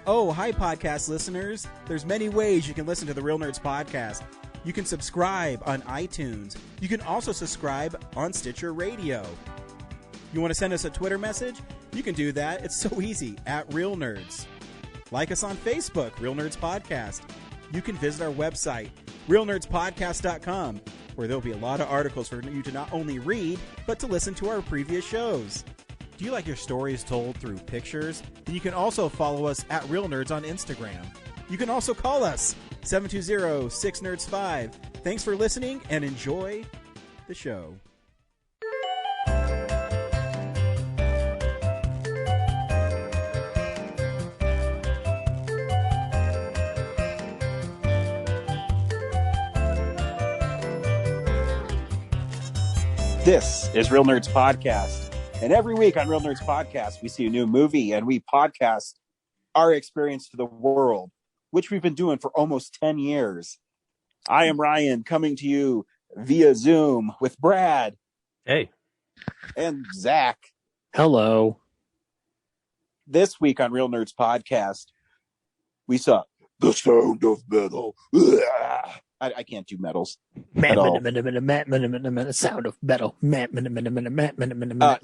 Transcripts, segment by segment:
Oh, hi, podcast listeners. There's many ways you can listen to the Real Nerds Podcast. You can subscribe on iTunes. You can also subscribe on Stitcher Radio. You want to send us a Twitter message? You can do that. It's so easy, at Real Nerds. Like us on Facebook, Real Nerds Podcast. You can visit our website, realnerdspodcast.com, where there'll be a lot of articles for you to not only read, but to listen to our previous shows. Do you like your stories told through pictures? Then you can also follow us at Real Nerds on Instagram. You can also call us, 720-6nerds5. Thanks for listening and enjoy the show. This is Real Nerds Podcast. And every week on Real Nerds Podcast, we see a new movie and we podcast our experience to the world, which we've been doing for almost 10 years. I am Ryan, coming to you via Zoom with Brad. Hey. And Zach. Hello. This week on Real Nerds Podcast, we saw The Sound of Metal. I can't do metals. Sound of metal.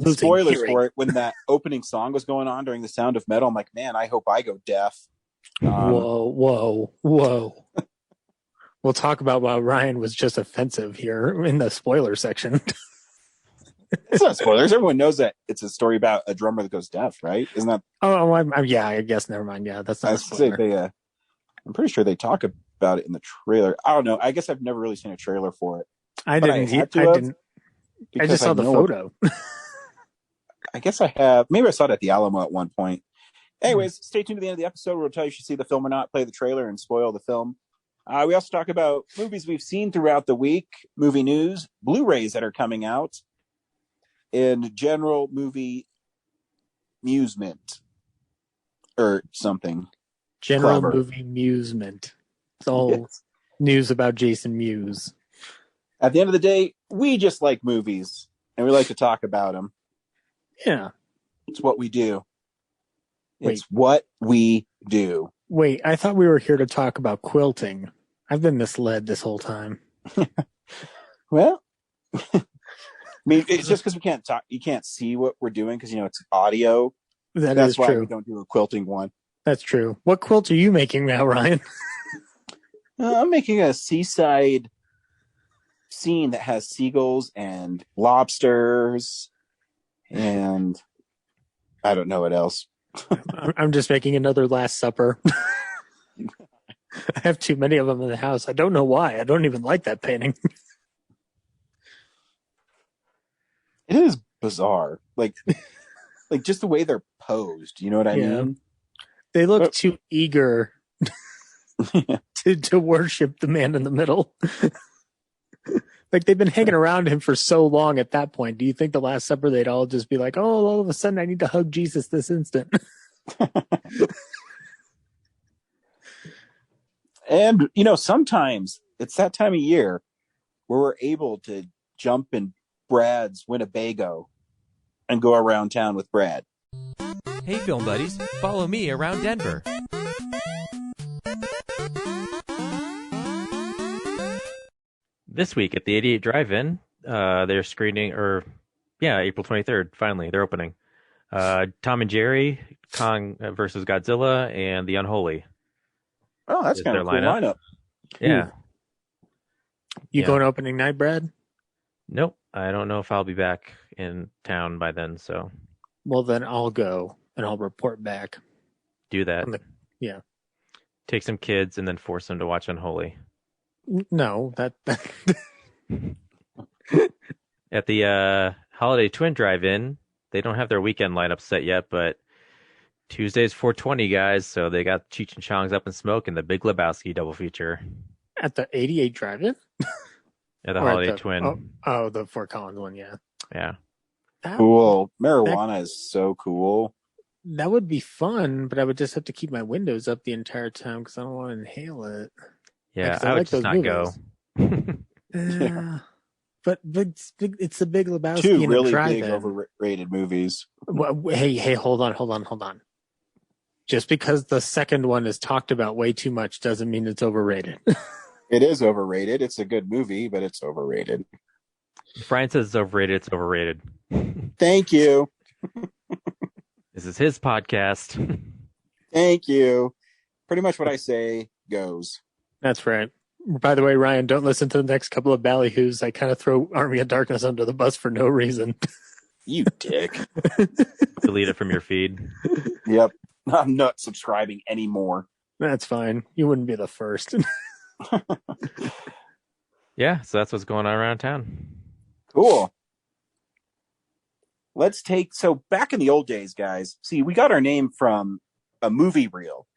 Spoilers for it. When that opening song was going on during The Sound of Metal, I'm like, man, I hope I go deaf. Whoa. We'll talk about why Ryan was just offensive here in the spoiler section. It's not spoilers. Everyone knows that it's a story about a drummer that goes deaf, right? Isn't that? Yeah, I guess. Never mind. Yeah, that's not a spoiler. I'm pretty sure they talk about it in the trailer. I don't know. I guess I've never really seen a trailer for it. I didn't. I just saw the photo. I guess I have. Maybe I saw it at the Alamo at one point. Anyways, Stay tuned to the end of the episode. We'll tell you if you should see the film or not, play the trailer, and spoil the film. We also talk about movies we've seen throughout the week, movie news, Blu-rays that are coming out, and general movie amusement or something. General movie amusement. It's all news about Jason Mewes. At the end of the day, we just like movies, and we like to talk about them. Yeah. It's what we do. It's what we do. Wait, I thought we were here to talk about quilting. I've been misled this whole time. Well, I mean, it's just because we can't talk. You can't see what we're doing because, it's audio. That's why we don't do a quilting one. That's true. What quilt are you making now, Ryan? I'm making a seaside scene that has seagulls and lobsters and I don't know what else. I'm just making another Last Supper. I have too many of them in the house. I don't know why. I don't even like that painting. It is bizarre. Like just the way they're posed. You know what I mean? They look too eager to worship the man in the middle. Like they've been hanging around him for so long at that point. Do you think the Last Supper they'd all just be like, oh, all of a sudden I need to hug Jesus this instant? And, sometimes it's that time of year where we're able to jump in Brad's Winnebago and go around town with Brad. Hey, film buddies, follow me around Denver. This week at the 88 Drive-In, they're screening, April 23rd, finally, they're opening. Tom and Jerry, Kong versus Godzilla, and The Unholy. Oh, that's kind of a cool lineup. Yeah. You going opening night, Brad? Nope. I don't know if I'll be back in town by then, so. Well, then I'll go, and I'll report back. Do that. Yeah. Take some kids and then force them to watch Unholy. No, that... At the Holiday Twin Drive-In, they don't have their weekend lineup set yet, but Tuesday's 420, guys, so they got Cheech and Chong's Up in Smoke and the Big Lebowski double feature. At the 88 Drive-In? At the Holiday Twin. Oh, the Fort Collins one, yeah. Yeah. Cool. Marijuana is so cool. That would be fun, but I would just have to keep my windows up the entire time because I don't want to inhale it. Yeah, I would just not go. Yeah. But it's the Big Lebowski. Two and really Drive-In. big overrated movies. Well, hey, hold on. Just because the second one is talked about way too much doesn't mean it's overrated. It is overrated. It's a good movie, but it's overrated. If Brian says it's overrated, it's overrated. Thank you. This is his podcast. Thank you. Pretty much what I say goes. That's right. By the way, Ryan, don't listen to the next couple of ballyhoos. I kind of throw Army of Darkness under the bus for no reason. You dick. Delete it from your feed. Yep. I'm not subscribing anymore. That's fine. You wouldn't be the first. Yeah, so that's what's going on around town. Cool. So back in the old days, guys, see, we got our name from a movie reel.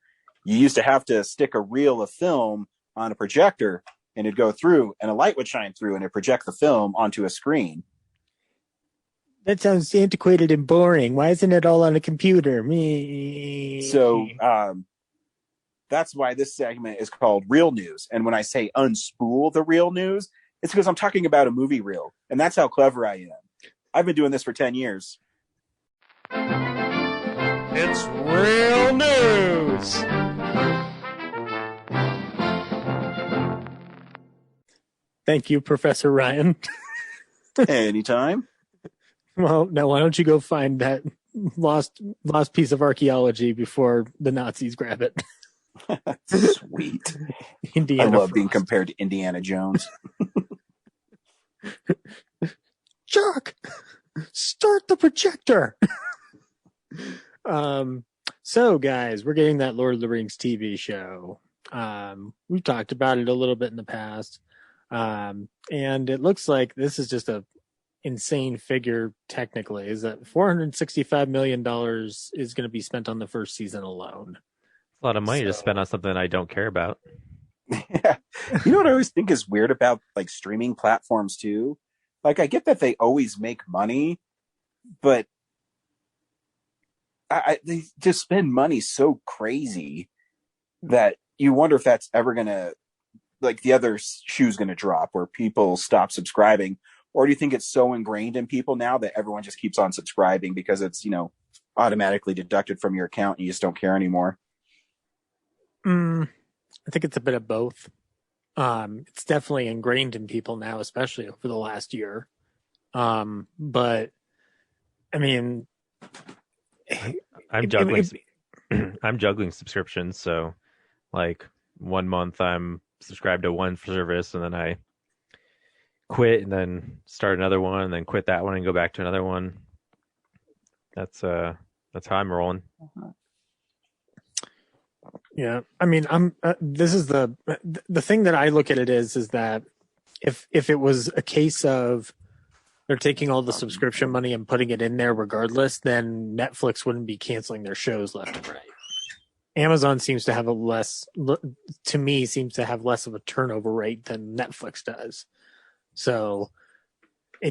You used to have to stick a reel of film on a projector and it'd go through and a light would shine through and it'd project the film onto a screen. That sounds antiquated and boring. Why isn't it all on a computer? So that's why this segment is called Real News. And when I say unspool the real news, it's because I'm talking about a movie reel. And that's how clever I am. I've been doing this for 10 years. It's real news. Thank you, Professor Ryan. Anytime. Well, now why don't you go find that lost piece of archaeology before the Nazis grab it? Sweet. Indiana I love Frost. being compared to Indiana Jones. Chuck, start the projector. So guys, we're getting that Lord of the Rings TV show. We've talked about it a little bit in the past. And it looks like this is just a insane figure technically, is that $465 million is going to be spent on the first season alone. A lot of money to spend on something I don't care about. Yeah. You know what I always think is weird about like streaming platforms too? Like I get that they always make money, but they just spend money so crazy that you wonder if that's ever going to, like the other shoe's going to drop where people stop subscribing. Or do you think it's so ingrained in people now that everyone just keeps on subscribing because it's, automatically deducted from your account and you just don't care anymore? I think it's a bit of both. It's definitely ingrained in people now, especially over the last year. But I mean, I'm juggling. I'm juggling subscriptions, so like 1 month I'm subscribed to one service, and then I quit, and then start another one, and then quit that one and go back to another one. That's how I'm rolling. Yeah, I mean, this is the thing that I look at it is that if it was a case of they're taking all the subscription money and putting it in there regardless, then Netflix wouldn't be canceling their shows left and right. Amazon seems to have less of a turnover rate than Netflix does. So I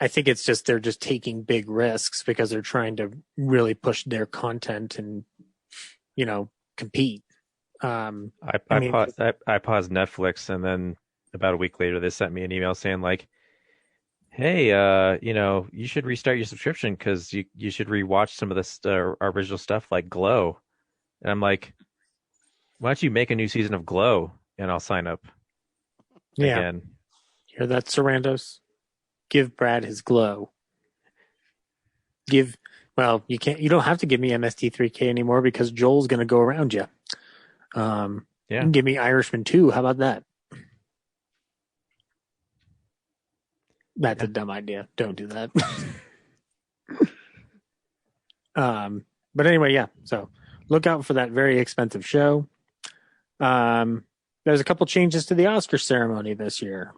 think it's just they're just taking big risks because they're trying to really push their content and compete. I paused Netflix, and then about a week later they sent me an email saying like, hey, you should restart your subscription because you should rewatch some of this original stuff like Glow. And I'm like, why don't you make a new season of Glow and I'll sign up again. Hear that, Sarandos? Give Brad his Glow. You don't have to give me MST3K anymore because Joel's going to go around you. You can give me Irishman 2. How about that? That's a dumb idea. Don't do that. But anyway, yeah. So look out for that very expensive show. There's a couple changes to the Oscar ceremony this year.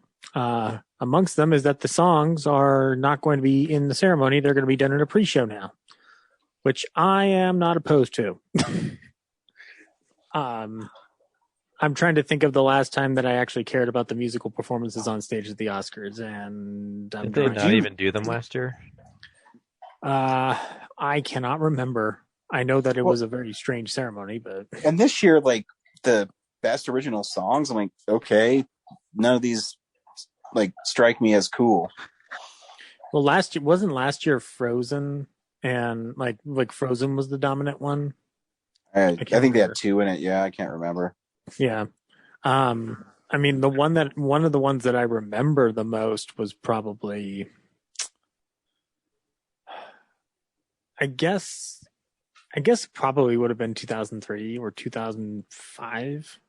Amongst them is that the songs are not going to be in the ceremony. They're going to be done in a pre-show now, which I am not opposed to. I'm trying to think of the last time that I actually cared about the musical performances on stage at the Oscars, and did they not even do them last year? I cannot remember. I know that it was a very strange ceremony, but and this year, like the best original songs, I'm like, okay, none of these like strike me as cool. Well, last year Frozen, and like Frozen was the dominant one. I can't think they remember. had 2 in it. Yeah, I can't remember. Yeah. I mean, one of the ones that I remember the most was probably, I guess, probably would have been 2003 or 2005.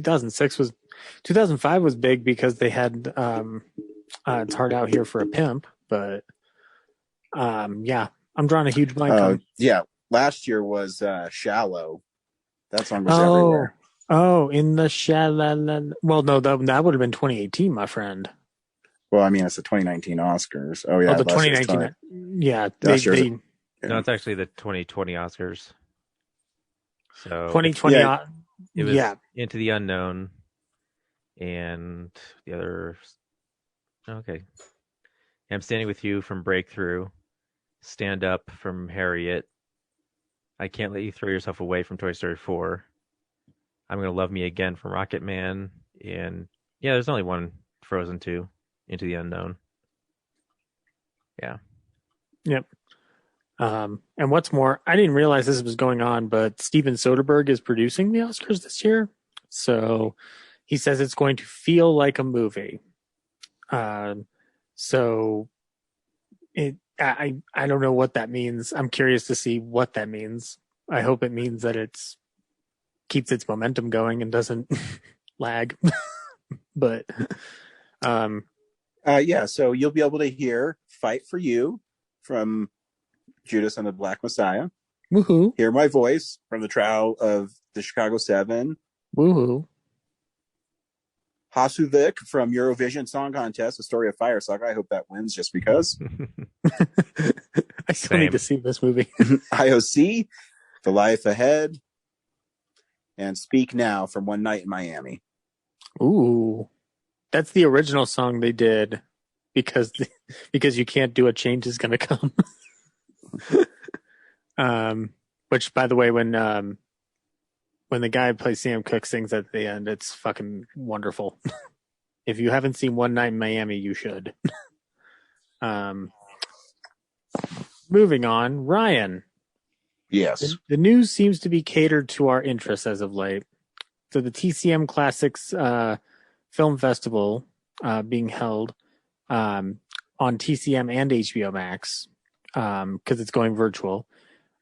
2005 was big because they had It's Hard Out Here for a Pimp, but yeah, I'm drawing a huge blank on. Yeah. Last year was Shallow. That song was everywhere. Oh, in the shalala. Well, no, that would have been 2018, my friend. Well, I mean, it's the 2019 Oscars. Oh, yeah. Oh, the 2019. Yeah, No, it's actually the 2020 Oscars. So 2020. it was Into the Unknown and the other. Okay. I'm Standing With You from Breakthrough. Stand Up from Harriet. I Can't Let You Throw Yourself Away from Toy Story 4. I'm Gonna Love Me Again from Rocket Man. And yeah, there's only one Frozen 2, Into the Unknown. Yeah. Yep. And what's more, I didn't realize this was going on, but Steven Soderbergh is producing the Oscars this year. So he says it's going to feel like a movie. So I don't know what that means. I'm curious to see what that means. I hope it means that it's keeps its momentum going and doesn't lag. But yeah, so you'll be able to hear Fight for You from Judas and the Black Messiah. Woohoo. Hear My Voice from the Trial of the Chicago 7. Woohoo. Hasuvik from Eurovision Song Contest, A Story of Fire Saga. I hope that wins just because. I still need to see this movie. IOC, The Life Ahead, and Speak Now from One Night in Miami. Ooh. That's the original song they did because you can't do a change is gonna come. Which, by the way, when the guy who plays Sam Cooke sings at the end, it's fucking wonderful. If you haven't seen One Night in Miami, you should. Moving on, Ryan. Yes. The news seems to be catered to our interests as of late. So the TCM Classics Film Festival being held on TCM and HBO Max because it's going virtual.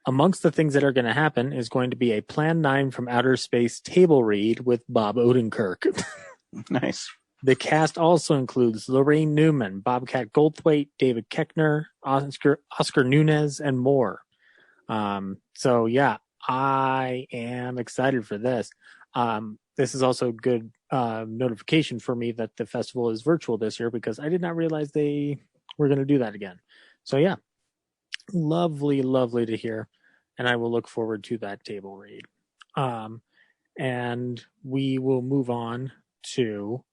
Amongst the things that are going to happen is going to be a Plan 9 from Outer Space table read with Bob Odenkirk. Nice. The cast also includes Lorraine Newman, Bobcat Goldthwait, David Koechner, Oscar Nunez, and more. So yeah, I am excited for this. This is also a good notification for me that the festival is virtual this year because I did not realize they were going to do that again. So yeah, lovely to hear, and I will look forward to that table read. And we will move on to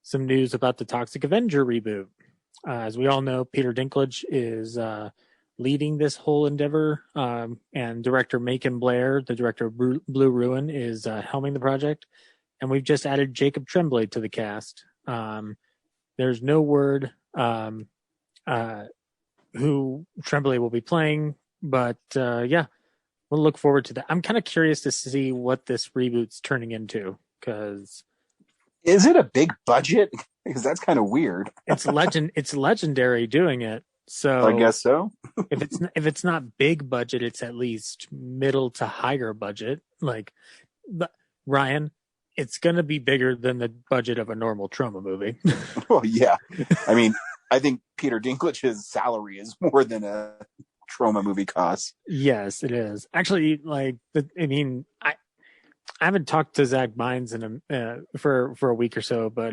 some news about the Toxic Avenger reboot. As we all know, Peter Dinklage is leading this whole endeavor, and director Macon Blair, the director of Blue Ruin, is helming the project. And we've just added Jacob Tremblay to the cast. There's no word who Tremblay will be playing, but yeah, we'll look forward to that. I'm kind of curious to see what this reboot's turning into, because is it a big budget? Because that's kind of weird. It's legendary doing it. So I guess so. if it's not big budget, it's at least middle to higher budget. Like, Ryan, it's gonna be bigger than the budget of a normal Troma movie. Well, yeah. I mean, I think Peter Dinklage's salary is more than a Troma movie costs. Yes, it is. Actually, I haven't talked to Zach Bynes for a week or so, but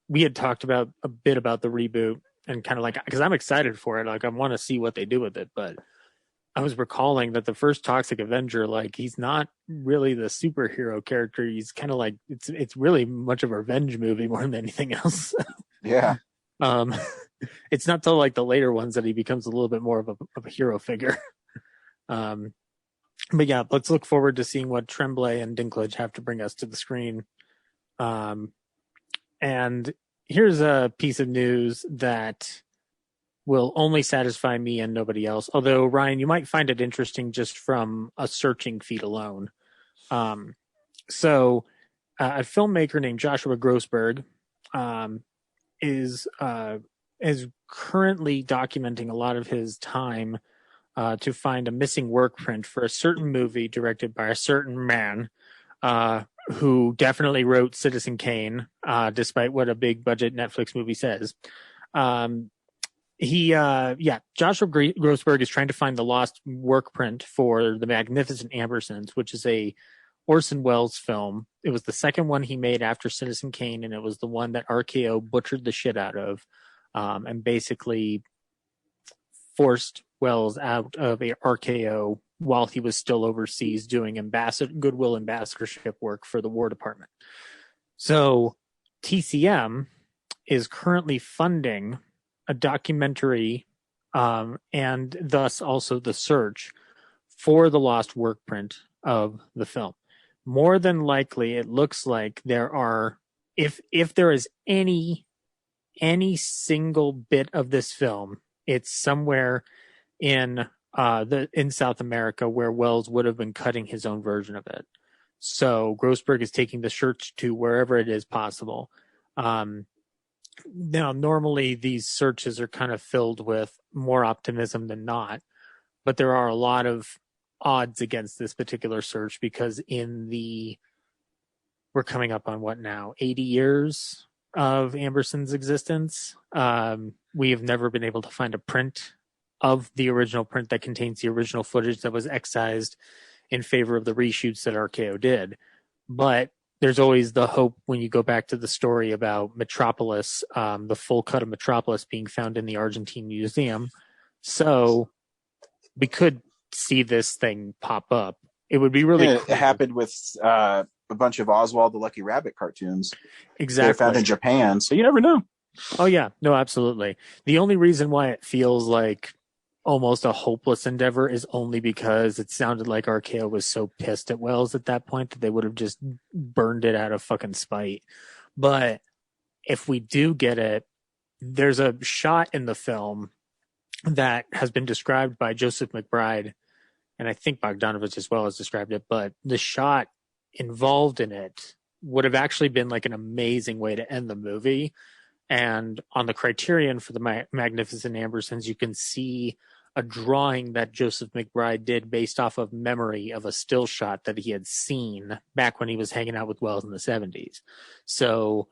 we had talked about a bit about the reboot and kind of like, because I'm excited for it. Like, I want to see what they do with it, but I was recalling that the first Toxic Avenger, like, he's not really the superhero character. He's kind of like, it's really much of a revenge movie more than anything else. Yeah. It's not till like the later ones that he becomes a little bit more of a hero figure. But yeah, let's look forward to seeing what Tremblay and Dinklage have to bring us to the screen. And here's a piece of news that will only satisfy me and nobody else. Although, Ryan, you might find it interesting just from a searching feed alone. So, a filmmaker named Joshua Grossberg is currently documenting a lot of his time to find a missing work print for a certain movie directed by a certain man who definitely wrote Citizen Kane, despite what a big budget Netflix movie says. Joshua Grossberg is trying to find the lost work print for The Magnificent Ambersons, which is a Orson Welles film. It was the second one he made after Citizen Kane, and it was the one that RKO butchered the shit out of, and basically forced Welles out of a RKO while he was still overseas doing goodwill ambassadorship work for the War Department. So TCM is currently funding a documentary and thus also the search for the lost work print of the film. More than likely, it looks like there are, if there is any single bit of this film, it's somewhere in South America where Welles would have been cutting his own version of it. So Grossberg is taking the search to wherever it is possible. Now, normally these searches are kind of filled with more optimism than not, but there are a lot of odds against this particular search because we're coming up on what now, 80 years of Amberson's existence. We have never been able to find a print of the original print that contains the original footage that was excised in favor of the reshoots that RKO did. But there's always the hope when you go back to the story about Metropolis, the full cut of Metropolis being found in the Argentine Museum. So we could see this thing pop up. It would be really cool. It happened with a bunch of Oswald the Lucky Rabbit cartoons. Exactly. They're found in Japan, so you never know. Oh, yeah. No, absolutely. The only reason why it feels like almost a hopeless endeavor is only because it sounded like RKO was so pissed at Welles at that point that they would have just burned it out of fucking spite. But if we do get it, there's a shot in the film that has been described by Joseph McBride, and I think Bogdanovich as well has described it, but the shot involved in it would have actually been like an amazing way to end the movie. And on the criterion for the Magnificent Ambersons, you can see a drawing that Joseph McBride did based off of memory of a still shot that he had seen back when he was hanging out with Welles in the 70s. So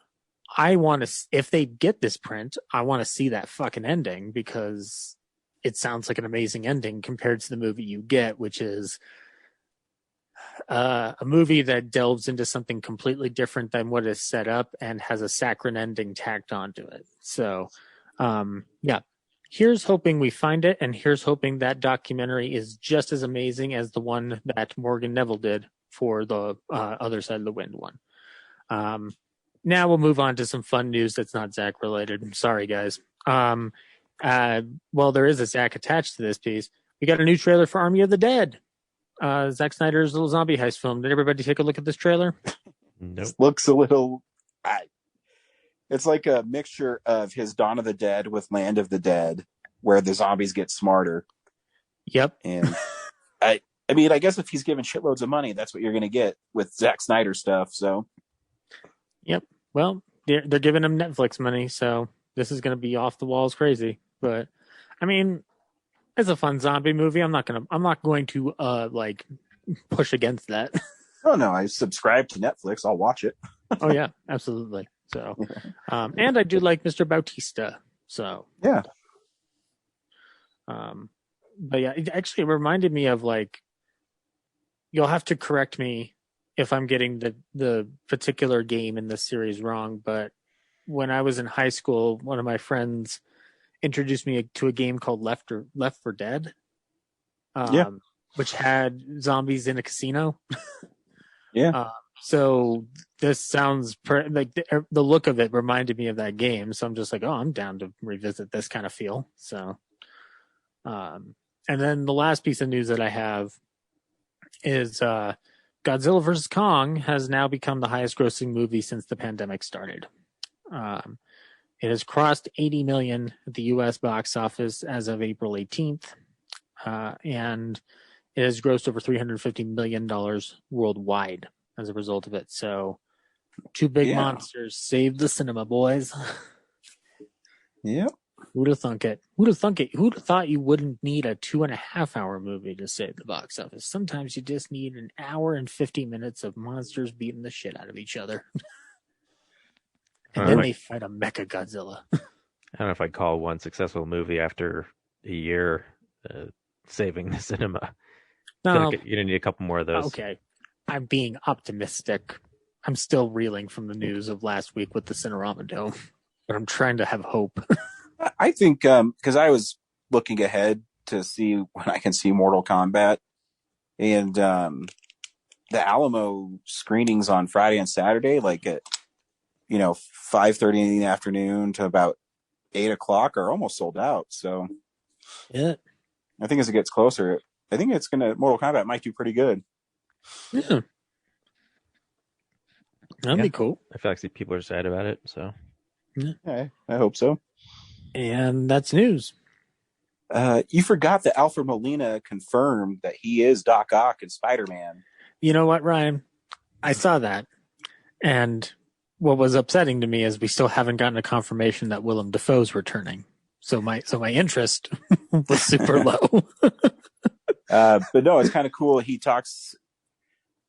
I want to, if they get this print, I want to see that fucking ending because it sounds like an amazing ending compared to the movie you get, which is a movie that delves into something completely different than what is set up and has a saccharine ending tacked onto it. So, here's hoping we find it, and here's hoping that documentary is just as amazing as the one that Morgan Neville did for the Other Side of the Wind one. Now we'll move on to some fun news that's not Zach related. I'm sorry, guys. Well, there is a Zach attached to this piece. We got a new trailer for Army of the Dead. Zack Snyder's little zombie heist film. Did everybody take a look at this trailer? Nope. It looks a little... It's like a mixture of his Dawn of the Dead with Land of the Dead, where the zombies get smarter. Yep. And I mean, I guess if he's given shitloads of money, that's what you're going to get with Zack Snyder stuff. So, yep. Well, they're giving him Netflix money, so this is going to be off the walls crazy. But I mean, it's a fun zombie movie. I'm not going to like push against that. Oh no, I subscribe to Netflix. I'll watch it. Oh yeah, absolutely. So, and I do like Mr. Bautista. So yeah. But yeah, it actually reminded me of like, you'll have to correct me if I'm getting the particular game in this series wrong, but when I was in high school, one of my friends introduced me to a game called Left 4 Dead, which had zombies in a casino. Yeah. So this sounds like the look of it reminded me of that game. So I'm just like, oh, I'm down to revisit this kind of feel. So, and then the last piece of news that I have is Godzilla vs. Kong has now become the highest grossing movie since the pandemic started. It has crossed 80 million at the U.S. box office as of April 18th, and it has grossed over $350 million worldwide as a result of it. So, two big monsters saved the cinema, boys. Yep. Who'd have thunk it? Who'd have thunk it? Who'd have thought you wouldn't need a 2.5-hour movie to save the box office? Sometimes you just need an hour and 50 minutes of monsters beating the shit out of each other. And then they fight a Mecha Godzilla. I don't know if I'd call one successful movie after a year saving the cinema. No, you're going to need a couple more of those. Okay. I'm being optimistic. I'm still reeling from the news of last week with the Cinerama Dome, but I'm trying to have hope. I think because I was looking ahead to see when I can see Mortal Kombat, and the Alamo screenings on Friday and Saturday, like at 5:30 in the afternoon to about 8 o'clock, are almost sold out. So yeah, I think as it gets closer, I think Mortal Kombat might do pretty good. Yeah, that'd be cool. I feel like people are sad about it. So yeah, I hope so. And that's news. You forgot that Alfred Molina confirmed that he is Doc Ock in Spider-Man. You know what, Ryan? I saw that. And what was upsetting to me is we still haven't gotten a confirmation that Willem Dafoe's returning. So my interest was super low. But no, it's kind of cool. He talks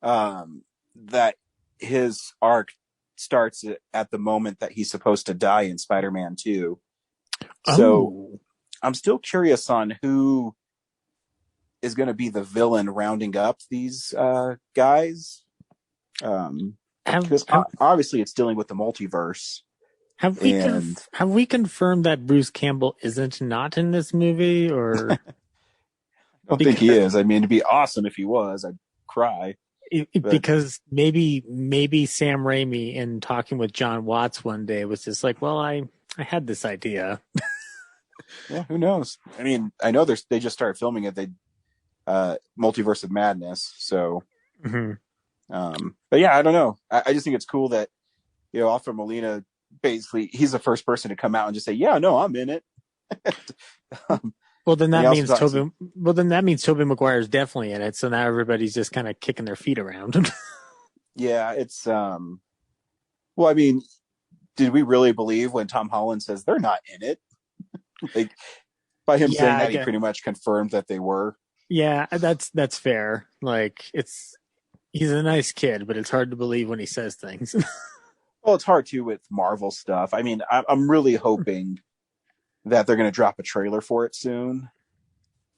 that his arc starts at the moment that he's supposed to die in Spider-Man 2. So I'm still curious on who is going to be the villain rounding up these guys. Because obviously it's dealing with the multiverse. Have we confirmed that Bruce Campbell isn't not in this movie? Or I don't think he is. I mean, it'd be awesome if he was. I'd cry. Because maybe Sam Raimi, in talking with John Watts one day, was just like, well, I had this idea. Yeah, who knows? I mean, I know they just started filming it. Multiverse of Madness. So, but yeah, I don't know. I just think it's cool that Alfred Molina, basically, he's the first person to come out and just say, "Yeah, no, I'm in it." Well, then that means Tobey Maguire's definitely in it. So now everybody's just kind of kicking their feet around. Yeah, it's well, I mean, did we really believe when Tom Holland says they're not in it? Like, by him saying that, he pretty much confirmed that they were. Yeah, that's fair. Like, he's a nice kid, but it's hard to believe when he says things. Well, it's hard too with Marvel stuff. I mean, I'm really hoping that they're going to drop a trailer for it soon.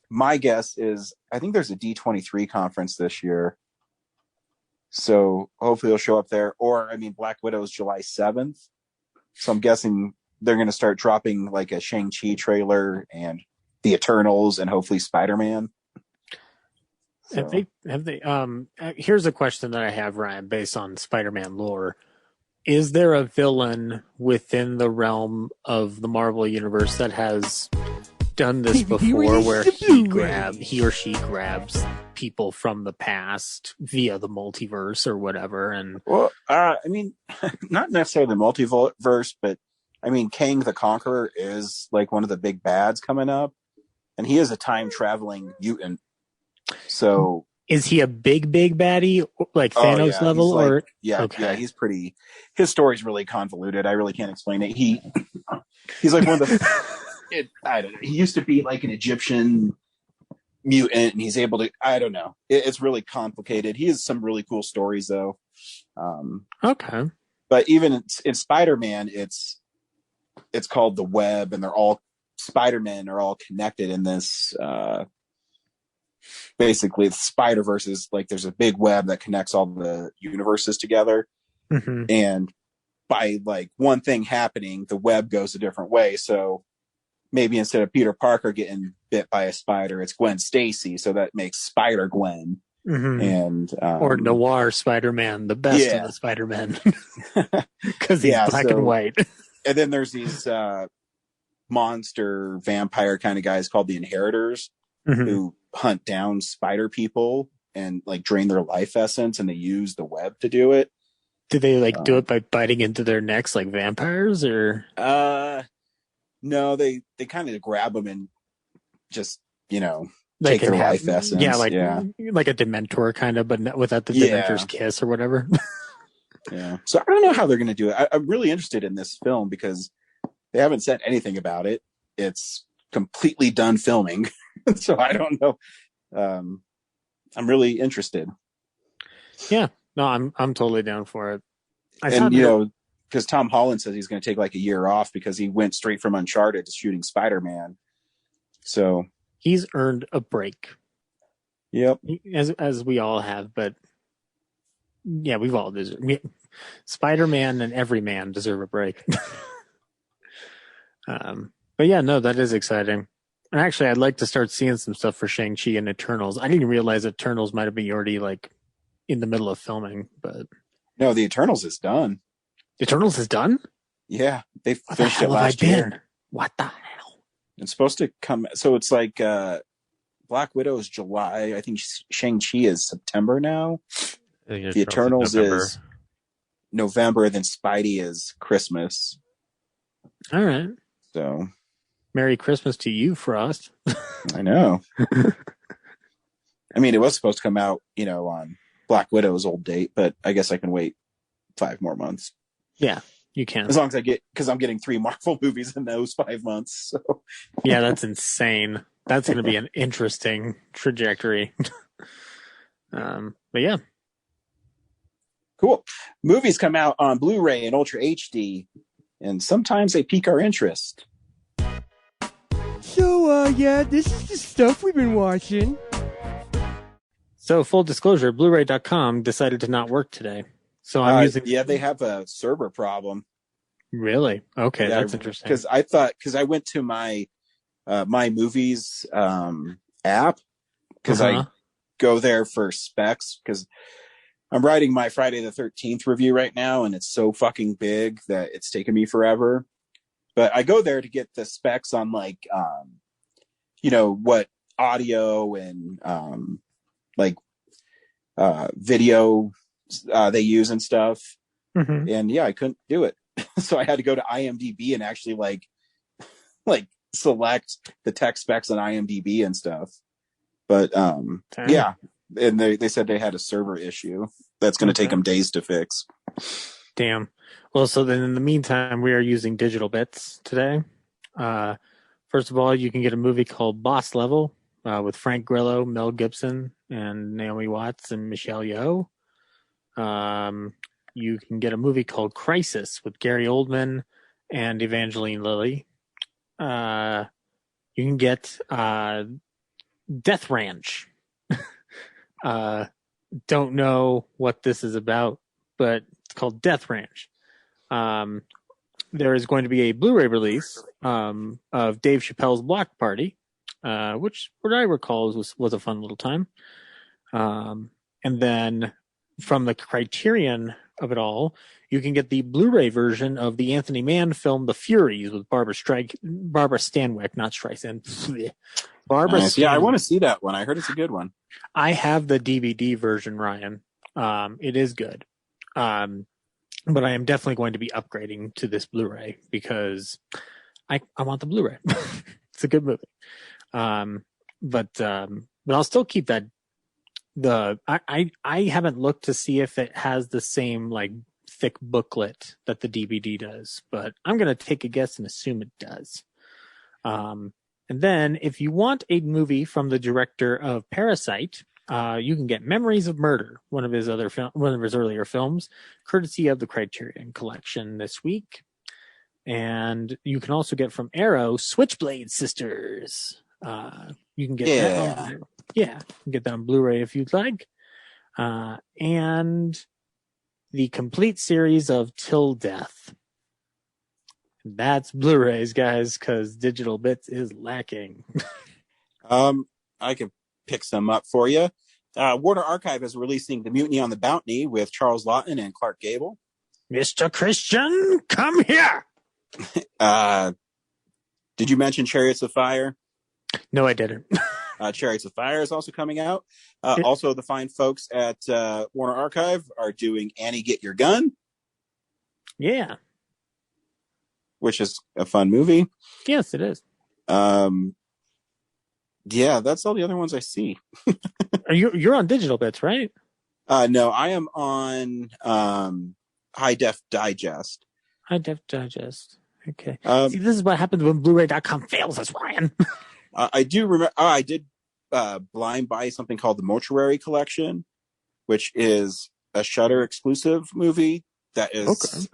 My guess is, I think there's a D23 conference this year. So hopefully it'll show up there. Or, I mean, Black Widow's July 7th. So I'm guessing they're going to start dropping like a Shang-Chi trailer and the Eternals and hopefully Spider-Man. So. Have they, here's a question that I have, Ryan, based on Spider-Man lore. Is there a villain within the realm of the Marvel Universe that has done this before, where he or she grabs people from the past via the multiverse or whatever? And I mean, not necessarily the multiverse, but I mean, Kang the Conqueror is like one of the big bads coming up, and he is a time traveling mutant. So is he a big baddie, like Thanos level, or he's pretty. His story's really convoluted. I really can't explain it. He's like one of the. I don't know. He used to be like an Egyptian mutant, and he's able to. I don't know. It's really complicated. He has some really cool stories, though. Okay. But even in Spider-Man, it's called the Web, and they're all Spider-Men are all connected in this. Basically, the Spider-Verse is like there's a big web that connects all the universes together, and by like one thing happening, the web goes a different way. So maybe instead of Peter Parker getting bit by a spider, it's Gwen Stacy. So that makes Spider-Gwen. And or Noir Spider-Man, the best of the Spider-Men, because he's black and white. And then there's these monster vampire kind of guys called the Inheritors, who hunt down spider people and like drain their life essence, and they use the web to do it. Did they like do it by biting into their necks like vampires, or? No, they kind of grab them and just They take their can have, life essence. yeah, like a Dementor kind of, but not without the Dementor's kiss or whatever. Yeah. So I don't know how they're going to do it. I'm really interested in this film because they haven't said anything about it. It's completely done filming, so I don't know. I'm really interested. Yeah. No, I'm totally down for it. Because Tom Holland says he's going to take like a year off because he went straight from Uncharted to shooting Spider-Man. So he's earned a break. Yep. As we all have, but yeah, we've all deserved. Spider-Man and every man deserve a break. But yeah, no, that is exciting. And actually, I'd like to start seeing some stuff for Shang-Chi and Eternals. I didn't realize Eternals might have been already like in the middle of filming, but no, the Eternals is done. Eternals is done? Yeah, they finished it last year. What the hell? It's supposed to come. So it's like Black Widow is July. I think Shang-Chi is September now. The Eternals is November. Then Spidey is Christmas. All right. So Merry Christmas to you, Frost. I know. I mean, it was supposed to come out, on Black Widow's old date, but I guess I can wait 5 more months. Yeah, you can. As long as because I'm getting 3 Marvel movies in those 5 months. So. Yeah, that's insane. That's going to be an interesting trajectory. But yeah. Cool. Movies come out on Blu-ray and Ultra HD, and sometimes they pique our interest. So, this is the stuff we've been watching. So, full disclosure, Blu-ray.com decided to not work today. So I'm using. Yeah, they have a server problem. Really? Okay, that's interesting. Because I went to my My Movies app because I go there for specs because I'm writing my Friday the 13th review right now, and it's so fucking big that it's taken me forever. But I go there to get the specs on what audio and video they use and stuff. Mm-hmm. And yeah, I couldn't do it. So I had to go to IMDb and actually select the tech specs on IMDb and stuff. But yeah, and they said they had a server issue that's going to take them days to fix. Damn. Well, so then in the meantime, we are using Digital Bits today. First of all, you can get a movie called Boss Level with Frank Grillo, Mel Gibson, and Naomi Watts and Michelle Yeoh. You can get a movie called Crisis with Gary Oldman and Evangeline Lilly. You can get Death Ranch. Don't know what this is about, but it's called Death Ranch. There is going to be a Blu-ray release of Dave Chappelle's Block Party, which, what I recall, was a fun little time. And then from the Criterion of it all, you can get the Blu-ray version of the Anthony Mann film The Furies with Barbara Stanwyck, not Streisand. Barbara. Nice. Yeah, I want to see that one. I heard it's a good one. I have the DVD version, Ryan. It is good. But I am definitely going to be upgrading to this Blu-ray because I want the Blu-ray. It's a good movie. But I'll still keep that. I haven't looked to see if it has the same thick booklet that the DVD does, but I'm going to take a guess and assume it does. And then if you want a movie from the director of Parasite, you can get Memories of Murder, one of his earlier films, courtesy of the Criterion Collection this week. And you can also get from Arrow Switchblade Sisters. You can get that. You can get that on Blu-ray if you'd like. And the complete series of Till Death. That's Blu-rays, guys, because Digital Bits is lacking. I could pick some up for you. Warner Archive is releasing The Mutiny on the Bounty with Charles Laughton and Clark Gable. Mr. Christian, come here! Did you mention Chariots of Fire? No, I didn't. Chariots of Fire is also coming out. Also, the fine folks at Warner Archive are doing Annie, Get Your Gun. Yeah. Which is a fun movie. Yes, it is. Yeah, that's all the other ones I see. You're on Digital Bits, right? No, I am on High Def Digest. High Def Digest. Okay. See, this is what happens when Blu-ray.com fails us, Ryan. I do remember. I did blind buy something called the Mortuary Collection, which is a Shudder exclusive movie that is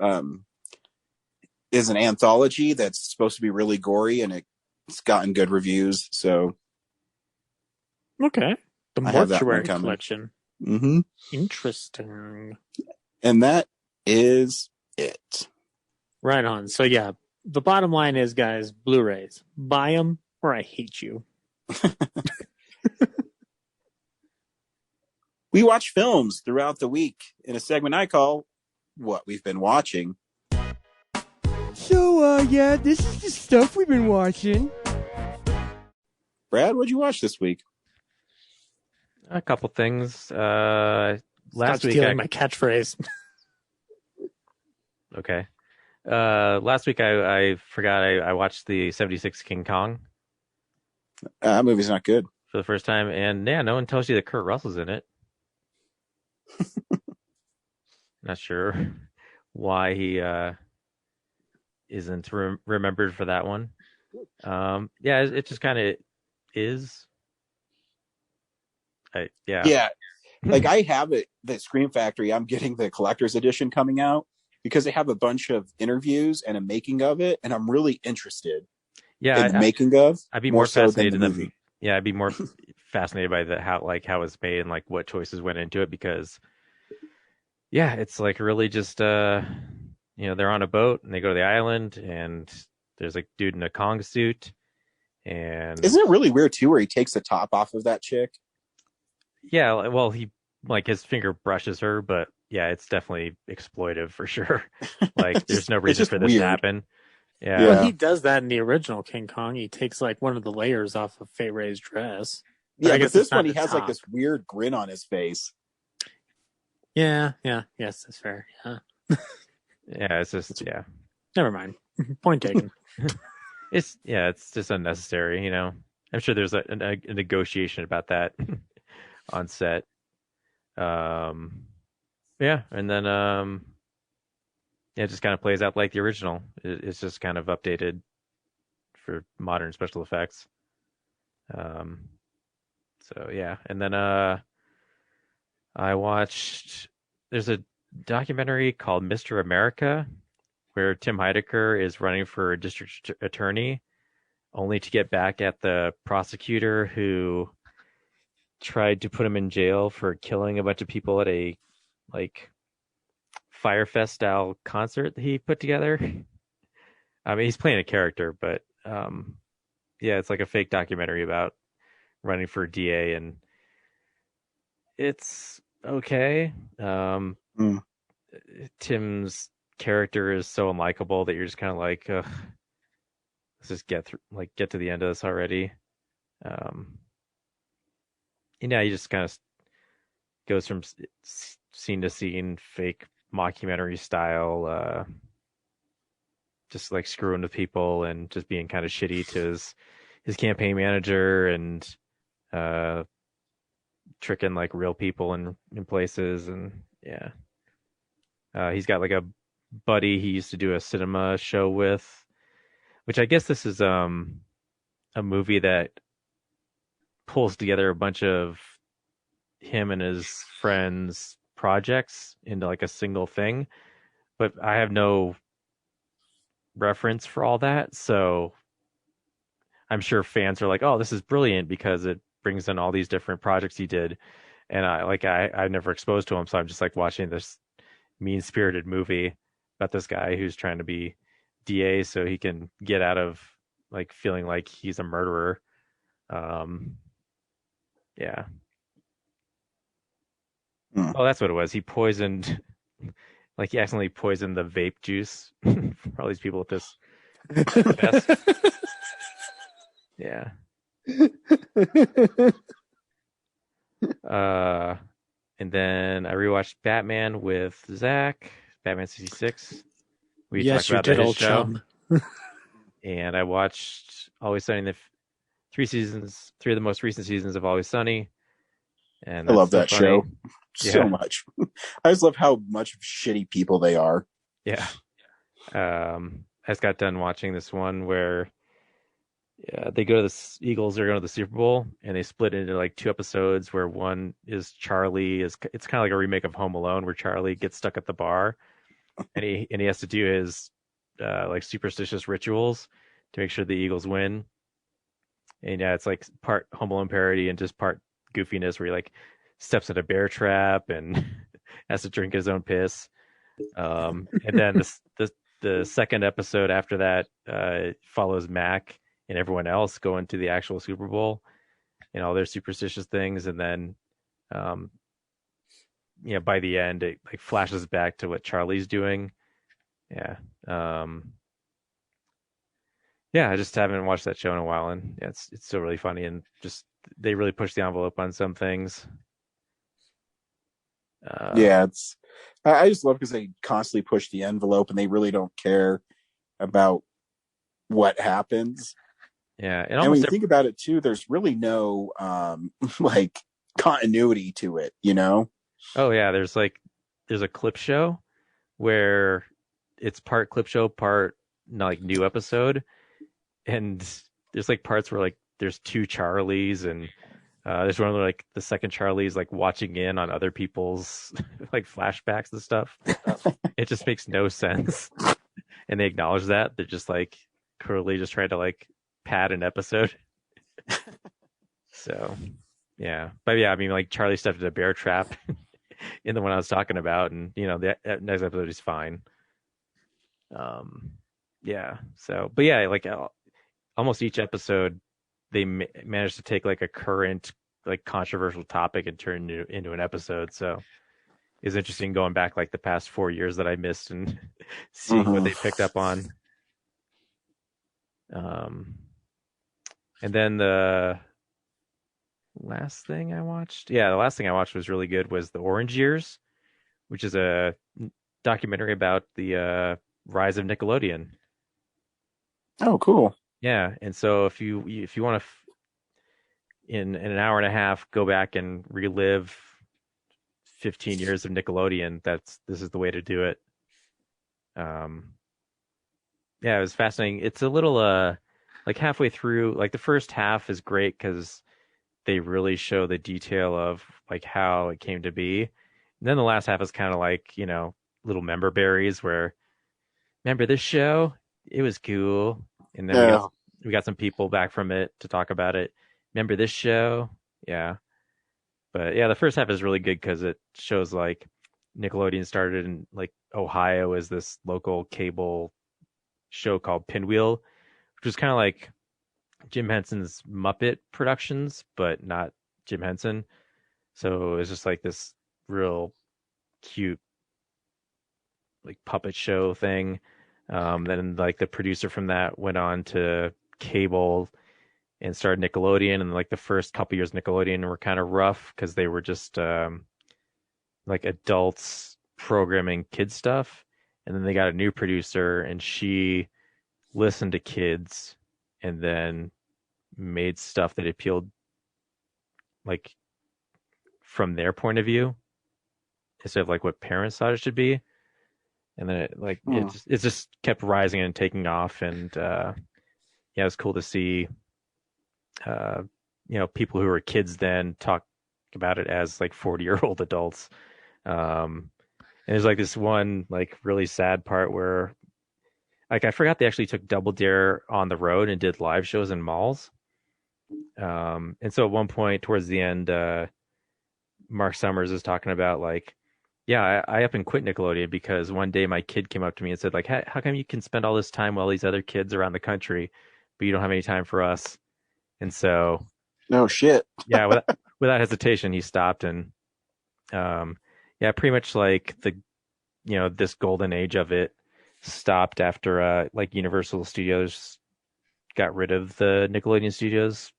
is an anthology that's supposed to be really gory, and it's gotten good reviews. So, okay, the Mortuary Collection. Mm-hmm. Interesting. And that is it. Right on. So yeah, the bottom line is, guys, Blu-rays, buy them or I hate you. We watch films throughout the week in a segment I call What We've Been Watching. So, yeah, this is the stuff we've been watching. Brad, what'd you watch this week? A couple things. Last week, stealing my catchphrase. Okay. Last week I forgot I watched the 76 King Kong. That movie's not good. For the first time, and yeah, no one tells you that Kurt Russell's in it. Not sure why he isn't remembered for that one. Yeah, it just kind of is. Yeah. Like I have it, the Scream Factory. I'm getting the collector's edition coming out because they have a bunch of interviews and a making of it, and I'm really interested. Yeah, in the making of. I'd be more fascinated than the movie. Yeah, I'd be more fascinated by how it's made and like what choices went into it, because yeah, it's like really just they're on a boat and they go to the island and there's like dude in a Kong suit, and isn't it really weird too where he takes the top off of that chick? Yeah, well, he like his finger brushes her, but yeah, it's definitely exploitive for sure. Like there's no reason for this to happen. Yeah. Well, he does that in the original King Kong. He takes like one of the layers off of Fay Wray's dress. Yeah, but this one he has like this weird grin on his face. Yeah, yes, that's fair. Yeah. Yeah, it's just Never mind. Point taken. It's just unnecessary, I'm sure there's a negotiation about that on set. Yeah, and then it just kind of plays out like the original. It's just kind of updated for modern special effects. So yeah, and then I watched. There's a documentary called Mr. America, where Tim Heidecker is running for district attorney, only to get back at the prosecutor who tried to put him in jail for killing a bunch of people at a Firefest style concert that he put together. I mean, he's playing a character, but it's like a fake documentary about running for DA, and it's okay. Tim's character is so unlikable that you're just kind of like, ugh, let's just get to the end of this already. He just kind of goes from scene to scene, fake mockumentary style, just like screwing with people and just being kind of shitty to his campaign manager, and tricking like real people in places. And he's got like a buddy he used to do a cinema show with, which I guess this is a movie that pulls together a bunch of him and his friends' projects into like a single thing, but I have no reference for all that, so I'm sure fans are like, oh, this is brilliant because it brings in all these different projects he did, and I've never exposed to him, so I'm just like watching this mean-spirited movie about this guy who's trying to be DA so he can get out of like feeling like he's a murderer. Oh, that's what it was. He poisoned, he accidentally poisoned the vape juice for all these people with this. Yeah. And then I rewatched Batman with Zach, Batman 66. We Yes, talked you about did, his old show. chum. And I watched Always Sunny in the 3 of the most recent seasons of Always Sunny. And I that's love so that funny. show so Yeah. much. I just love how much shitty people they are. Yeah. I just got done watching this one where they go to the Eagles are going to the Super Bowl, and they split into like 2 episodes where one is Charlie it's kind of like a remake of Home Alone where Charlie gets stuck at the bar and he has to do his like superstitious rituals to make sure the Eagles win. And yeah, it's like part Home Alone parody and just part goofiness where he like steps in a bear trap and has to drink his own piss. And then the second episode after that follows Mac and everyone else going to the actual Super Bowl and all their superstitious things. And then, by the end, it like flashes back to what Charlie's doing. Yeah. Yeah, I just haven't watched that show in a while, and yeah, it's still really funny, and just they really push the envelope on some things. Yeah, I just love because they constantly push the envelope and they really don't care about what happens. Yeah, and when you think about it too, there's really no like continuity to it, you know? Oh yeah, there's a clip show where it's part clip show, part like new episode, and there's like parts where like there's 2 Charlies, and there's one where like the second Charlie's like watching in on other people's like flashbacks and stuff. It just makes no sense, and they acknowledge that they're just like clearly just trying to like pad an episode. So yeah, but yeah, I mean like Charlie stepped in a bear trap in the one I was talking about, and the next episode is fine. Yeah. So, but yeah, like almost each episode, they managed to take like a current, like controversial topic and turn it into an episode. So it's interesting going back like the past 4 years that I missed and seeing what they picked up on. And then the last thing I watched was really good was The Orange Years, which is a documentary about the rise of Nickelodeon. Oh, cool. Yeah, and so if you want to in an hour and a half go back and relive 15 years of Nickelodeon, this is the way to do it. Yeah, it was fascinating. It's a little like halfway through, like the first half is great because they really show the detail of like how it came to be. And then the last half is kind of like, little member berries where remember this show? It was cool. And then we got some people back from it to talk about it. Remember this show? Yeah. But yeah, the first half is really good because it shows like Nickelodeon started in like Ohio as this local cable show called Pinwheel, which was kind of like Jim Henson's Muppet Productions, but not Jim Henson. So it's just like this real cute like puppet show thing. Then like the producer from that went on to cable and started Nickelodeon, and like the first couple years Nickelodeon were kind of rough because they were just like adults programming kid stuff, and then they got a new producer and she listened to kids and then made stuff that appealed like from their point of view instead of like what parents thought it should be. And then it just kept rising and taking off, and yeah, it was cool to see people who were kids then talk about it as like 40-year-old adults. And there's like this one like really sad part where like I forgot they actually took Double Dare on the road and did live shows in malls. And so at one point towards the end, Mark Summers is talking about like, yeah, I up and quit Nickelodeon because one day my kid came up to me and said like, how come you can spend all this time with all these other kids around the country, but you don't have any time for us? And so, no shit. Yeah, without hesitation, he stopped, and yeah, pretty much like this golden age of it stopped after like Universal Studios got rid of the Nickelodeon studios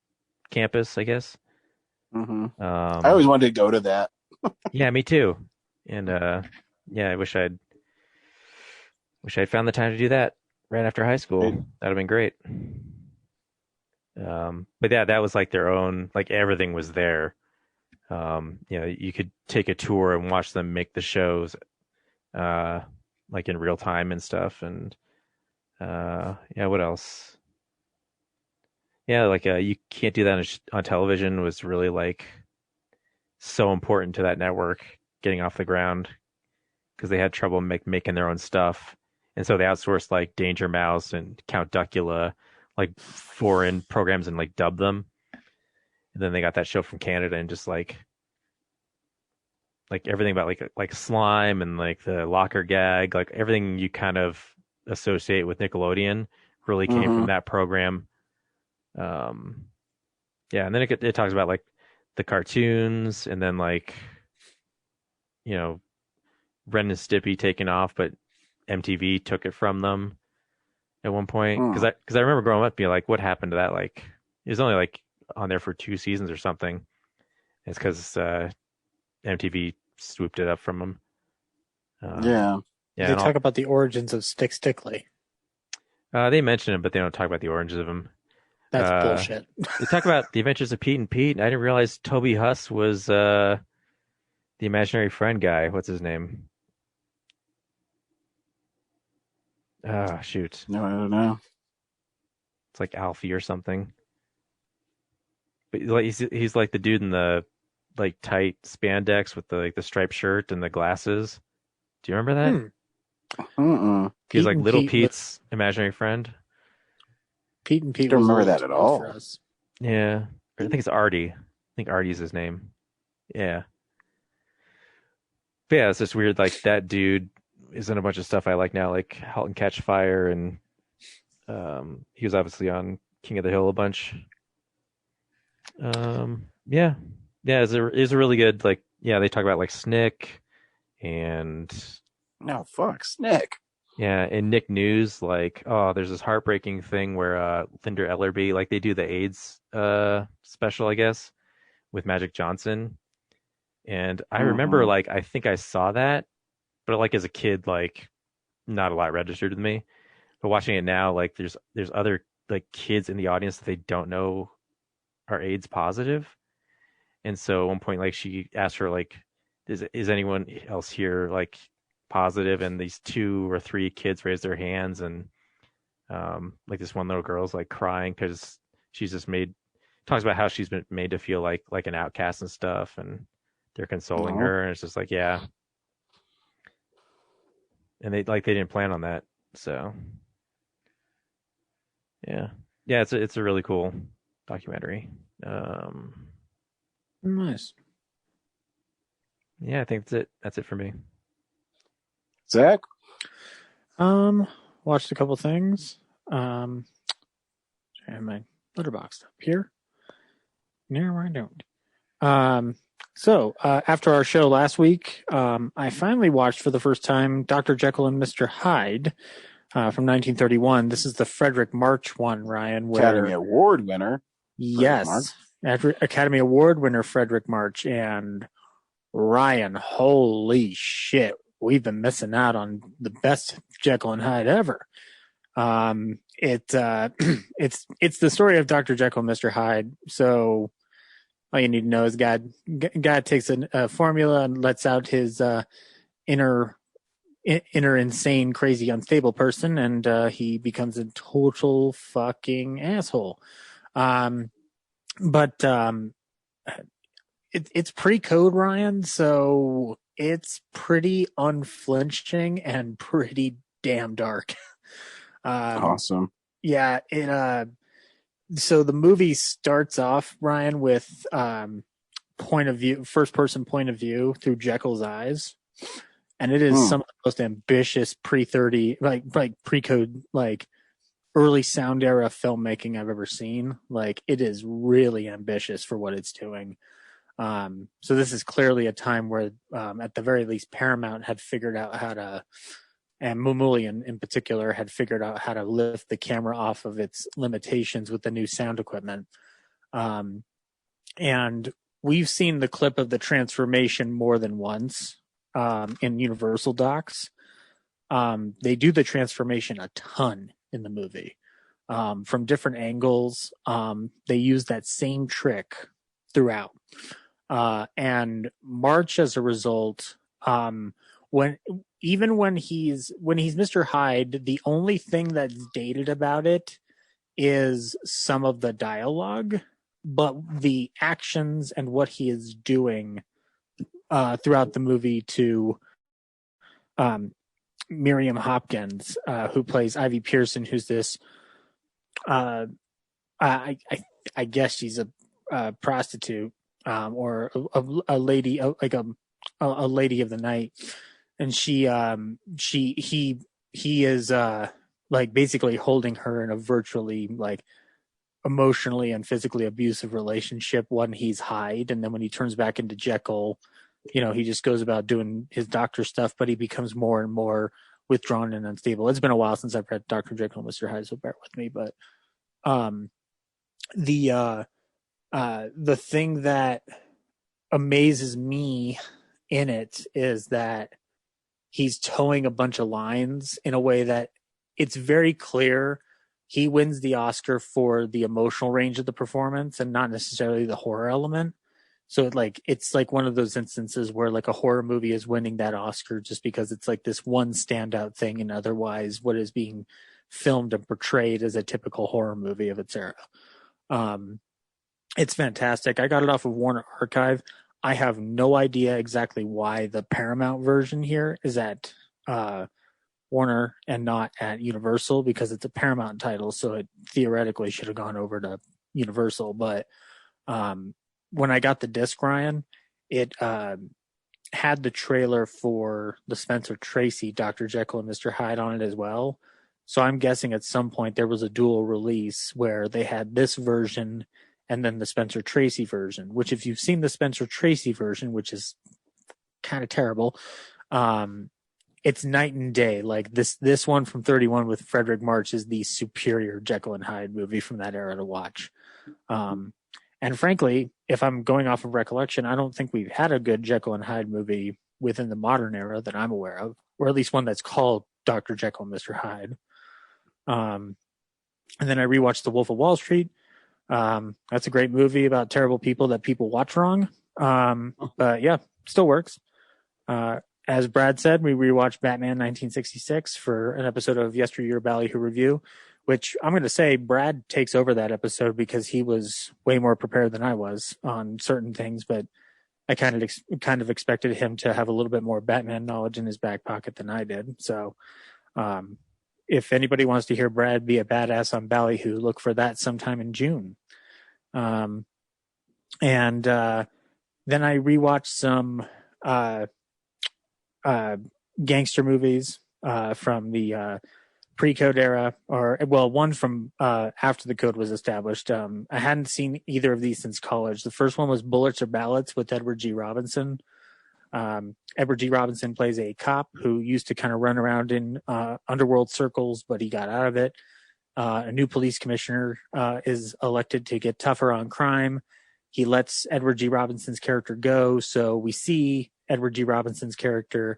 campus, I guess. Mm-hmm. I always wanted to go to that. Yeah, me too. And yeah, I wish I'd found the time to do that right after high school. Right. That'd have been great. But yeah, that was like their own, like everything was there. You could take a tour and watch them make the shows, like in real time and stuff. And yeah, what else? Yeah, like you can't do that on television was really like so important to that network getting off the ground because they had trouble making their own stuff, and so they outsourced like Danger Mouse and Count Duckula, like foreign programs, and like dubbed them. And then they got that show from Canada and just like everything about like slime and like the locker gag, like everything you kind of associate with Nickelodeon really came from that program. Yeah, and then it talks about like the cartoons, and then like Ren and Stimpy taking off, but MTV took it from them at one point. Because I remember growing up being like, what happened to that? Like it was only like on there for 2 seasons or something. It's because MTV swooped it up from them. Yeah. They talk about the origins of Stick Stickly. They mention it, but they don't talk about the origins of them. That's bullshit. They talk about the adventures of Pete and Pete. I didn't realize Toby Huss was the imaginary friend guy. What's his name? Shoot. No, I don't know. It's like Alfie or something. But like he's like the dude in the like tight spandex with the striped shirt and the glasses. Do you remember that? He's like Little Pete's imaginary friend. Pete and Pete. I don't remember that at all. For us. Yeah, I think it's Artie. I think Artie's his name. Yeah. But yeah, it's just weird. Like that dude is in a bunch of stuff I like now, like *Halt and Catch Fire*, and he was obviously on *King of the Hill* a bunch. Yeah, it's a really good, like, yeah, they talk about like Snick and Snick. Yeah, and Nick News, like, oh, there's this heartbreaking thing where Linda Ellerby, like, they do the AIDS special, I guess, with Magic Johnson. And I remember, like, I think I saw that, but like as a kid, like, not a lot registered with me. But watching it now, like, there's other like kids in the audience that they don't know are AIDS positive. And so at one point, like, she asked her, like, is anyone else here like positive? And these 2 or 3 kids raised their hands, and like this one little girl's like crying because she's just talks about how she's been made to feel like an outcast and stuff, and they're consoling her, and it's just like, yeah. And they didn't plan on that, so yeah, it's a really cool documentary. Nice. Yeah, I think that's it for me. Zach? Watched a couple things. I have my letterbox up here. No, I don't. So after our show last week, I finally watched for the first time Dr. Jekyll and Mr. Hyde from 1931. This is the Frederick March one, Ryan. Academy Award winner. Yes. Academy Award winner Frederick March. And Ryan, holy shit, we've been missing out on the best Jekyll and Hyde ever. It's the story of Dr. Jekyll and Mr. Hyde. So all you need to know is God takes a formula and lets out his inner insane, crazy, unstable person, and he becomes a total fucking asshole. But it's pre-code, Ryan, so it's pretty unflinching and pretty damn dark. Awesome. Yeah, so the movie starts off, Ryan, with first person point of view through Jekyll's eyes, and it is some of the most ambitious pre-30 like pre-code, like early sound era filmmaking I've ever seen. Like, it is really ambitious for what it's doing. So this is clearly a time where at the very least Paramount had figured out how to, and Mumulian in particular had figured out how to lift the camera off of its limitations with the new sound equipment. And we've seen the clip of the transformation more than once in Universal docs. They do the transformation a ton in the movie from different angles. They use that same trick throughout. And March, as a result, when he's Mr. Hyde, the only thing that's dated about it is some of the dialogue, but the actions and what he is doing throughout the movie to Miriam Hopkins, who plays Ivy Pearson, who's this I guess she's a prostitute or a lady, like a lady of the night, and he is like basically holding her in a virtually like emotionally and physically abusive relationship when he's Hyde, and then when he turns back into Jekyll, he just goes about doing his doctor stuff, but he becomes more and more withdrawn and unstable. It's been a while since I've read Dr. Jekyll and Mr. Hyde, so bear with me. But the thing that amazes me in it is that he's towing a bunch of lines in a way that it's very clear he wins the Oscar for the emotional range of the performance and not necessarily the horror element. So it's like one of those instances where like a horror movie is winning that Oscar just because it's like this one standout thing, and otherwise what is being filmed and portrayed as a typical horror movie of its era. It's fantastic. I got it off of Warner Archive. I have no idea exactly why the Paramount version here is at Warner and not at Universal, because it's a Paramount title, so it theoretically should have gone over to Universal. But when I got the disc, Ryan, it had the trailer for the Spencer Tracy Dr. Jekyll and Mr. Hyde on it as well. So I'm guessing at some point there was a dual release where they had this version and then the Spencer Tracy version, which if you've seen the Spencer Tracy version, which is kind of terrible, it's night and day. Like this one from 31 with Frederick March is the superior Jekyll and Hyde movie from that era to watch. And frankly, if I'm going off of recollection, I don't think we've had a good Jekyll and Hyde movie within the modern era that I'm aware of, or at least one that's called Dr. Jekyll and Mr. Hyde. And then I rewatched The Wolf of Wall Street. That's a great movie about terrible people that people watch wrong. But yeah, still works. As Brad said, we rewatched Batman 1966 for an episode of Yesteryear Ballyhoo Review, which I'm going to say Brad takes over that episode because he was way more prepared than I was on certain things, but I kind of expected him to have a little bit more Batman knowledge in his back pocket than I did. So, if anybody wants to hear Brad be a badass on Ballyhoo, look for that sometime in June. And then I rewatched some gangster movies from the pre-code era, one from after the code was established. I hadn't seen either of these since college. The first one was Bullets or Ballots with Edward G. Robinson. Edward G. Robinson plays a cop who used to kind of run around in underworld circles, but he got out of it. A new police commissioner is elected to get tougher on crime. He lets Edward G. Robinson's character go, so we see Edward G. Robinson's character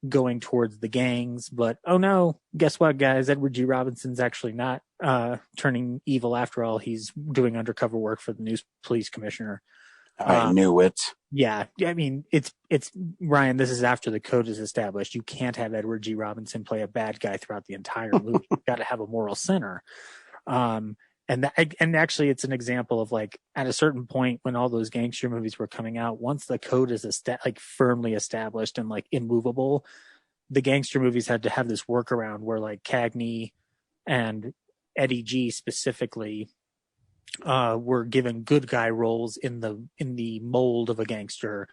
going towards the gangs, but oh no, guess what, guys? Edward G. Robinson's actually not turning evil after all. He's doing undercover work for the new police commissioner. I knew it. Yeah, I mean, it's Ryan. This is after the code is established. You can't have Edward G. Robinson play a bad guy throughout the entire movie. You've got to have a moral center. And actually, it's an example of like at a certain point when all those gangster movies were coming out. Once the code is firmly established and like immovable, the gangster movies had to have this workaround where like Cagney and Eddie G. specifically were given good guy roles in the mold of a gangster,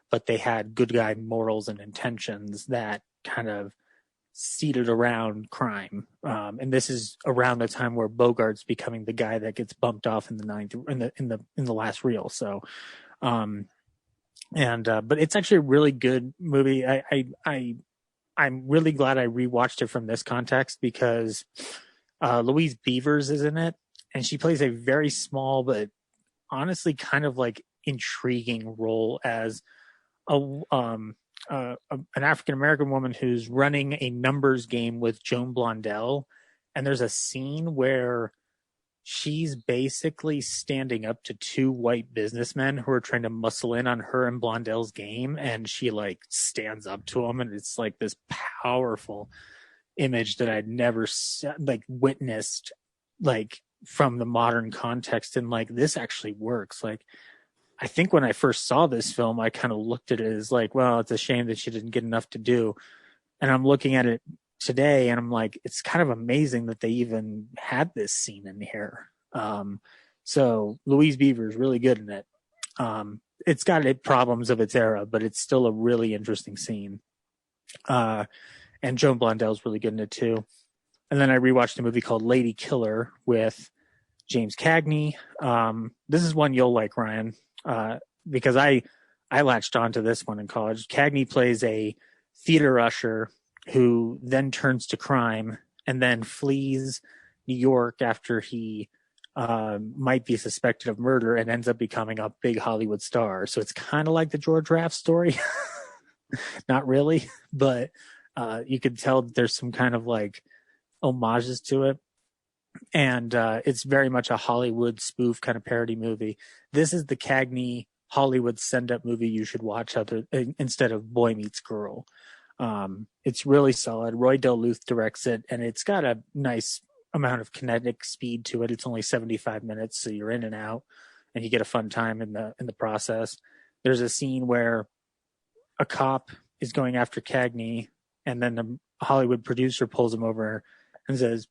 but they had good guy morals and intentions that kind of seated around crime. And this is around the time where Bogart's becoming the guy that gets bumped off in the last reel. So, but it's actually a really good movie. I'm really glad I rewatched it from this context because Louise Beavers is in it. And she plays a very small but honestly kind of like intriguing role as an African American woman who's running a numbers game with Joan Blondell, and there's a scene where she's basically standing up to two white businessmen who are trying to muscle in on her and Blondell's game, and she like stands up to them, and it's like this powerful image that I'd never like witnessed like from the modern context, and like this actually works. Like I think when I first saw this film, I kind of looked at it as like, well, it's a shame that she didn't get enough to do. And I'm looking at it today and I'm like, it's kind of amazing that they even had this scene in here. So Louise Beaver is really good in it. It's got problems of its era, but it's still a really interesting scene. And Joan Blondell's really good in it too. And then I rewatched a movie called Lady Killer with James Cagney. This is one you'll like, Ryan, because I latched onto this one in college. Cagney plays a theater usher who then turns to crime and then flees New York after he might be suspected of murder and ends up becoming a big Hollywood star. So it's kind of like the George Raft story. Not really, but you could tell that there's some kind of like homages to it. And it's very much a Hollywood spoof kind of parody movie. This is the Cagney Hollywood send-up movie you should watch instead of Boy Meets Girl. It's really solid. Roy Del Luth directs it, and it's got a nice amount of kinetic speed to it. It's only 75 minutes, so you're in and out, and you get a fun time in the process. There's a scene where a cop is going after Cagney, and then the Hollywood producer pulls him over and says,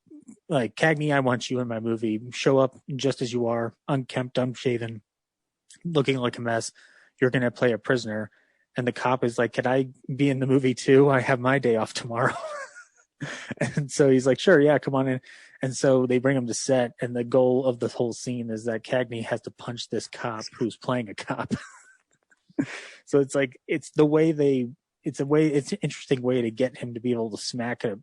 like, Cagney, I want you in my movie. Show up just as you are, unkempt, unshaven, looking like a mess. You're going to play a prisoner. And the cop is like, can I be in the movie too? I have my day off tomorrow. And so he's like, sure, yeah, come on in. And so they bring him to set. And the goal of the whole scene is that Cagney has to punch this cop who's playing a cop. So it's like, it's an interesting way to get him to be able to smack a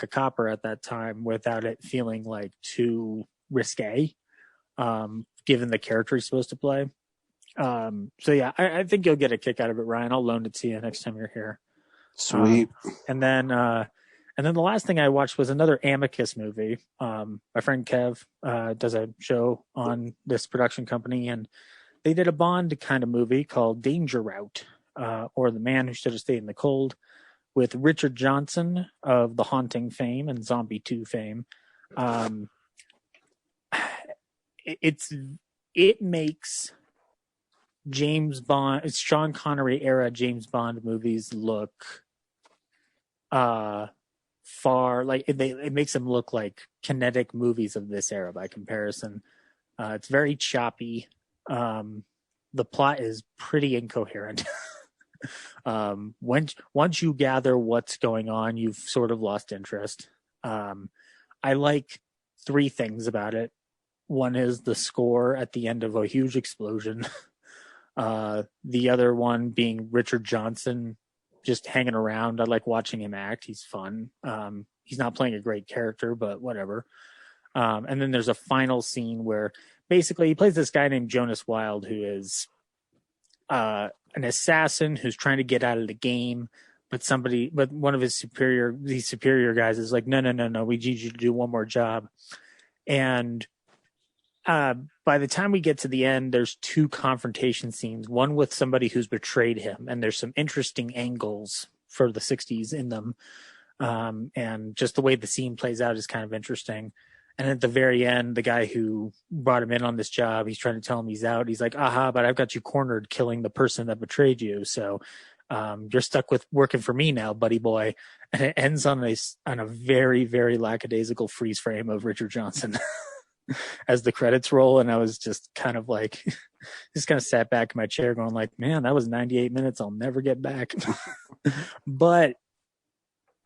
copper at that time without it feeling like too risque, given the character he's supposed to play. So yeah, I think you'll get a kick out of it, Ryan. I'll loan it to you next time you're here. Sweet. And then the last thing I watched was another Amicus movie. My friend Kev does a show on this production company, and they did a Bond kind of movie called Danger Route, or The Man Who Should Have Stayed in the Cold, with Richard Johnson of The Haunting fame and Zombie 2 fame. It makes James Bond, it's Sean Connery era James Bond movies look far, like it makes them look like kinetic movies of this era by comparison. It's very choppy. The plot is pretty incoherent. Once you gather what's going on, you've sort of lost interest. I like three things about it. One is the score at the end of a huge explosion. The other one being Richard Johnson just hanging around. I like watching him act. He's fun. He's not playing a great character, but whatever. And then there's a final scene where basically he plays this guy named Jonas Wilde, who is an assassin who's trying to get out of the game, but one of his superior guys is like, no, we need you to do one more job. And by the time we get to the end, there's two confrontation scenes, one with somebody who's betrayed him, and there's some interesting angles for the 60s in them. And just the way the scene plays out is kind of interesting. And at the very end, the guy who brought him in on this job, he's trying to tell him he's out. He's like, aha, but I've got you cornered killing the person that betrayed you. So you're stuck with working for me now, buddy boy. And it ends on a very, very lackadaisical freeze frame of Richard Johnson as the credits roll. And I was just kind of like, just kind of sat back in my chair going like, man, that was 98 minutes. I'll never get back. But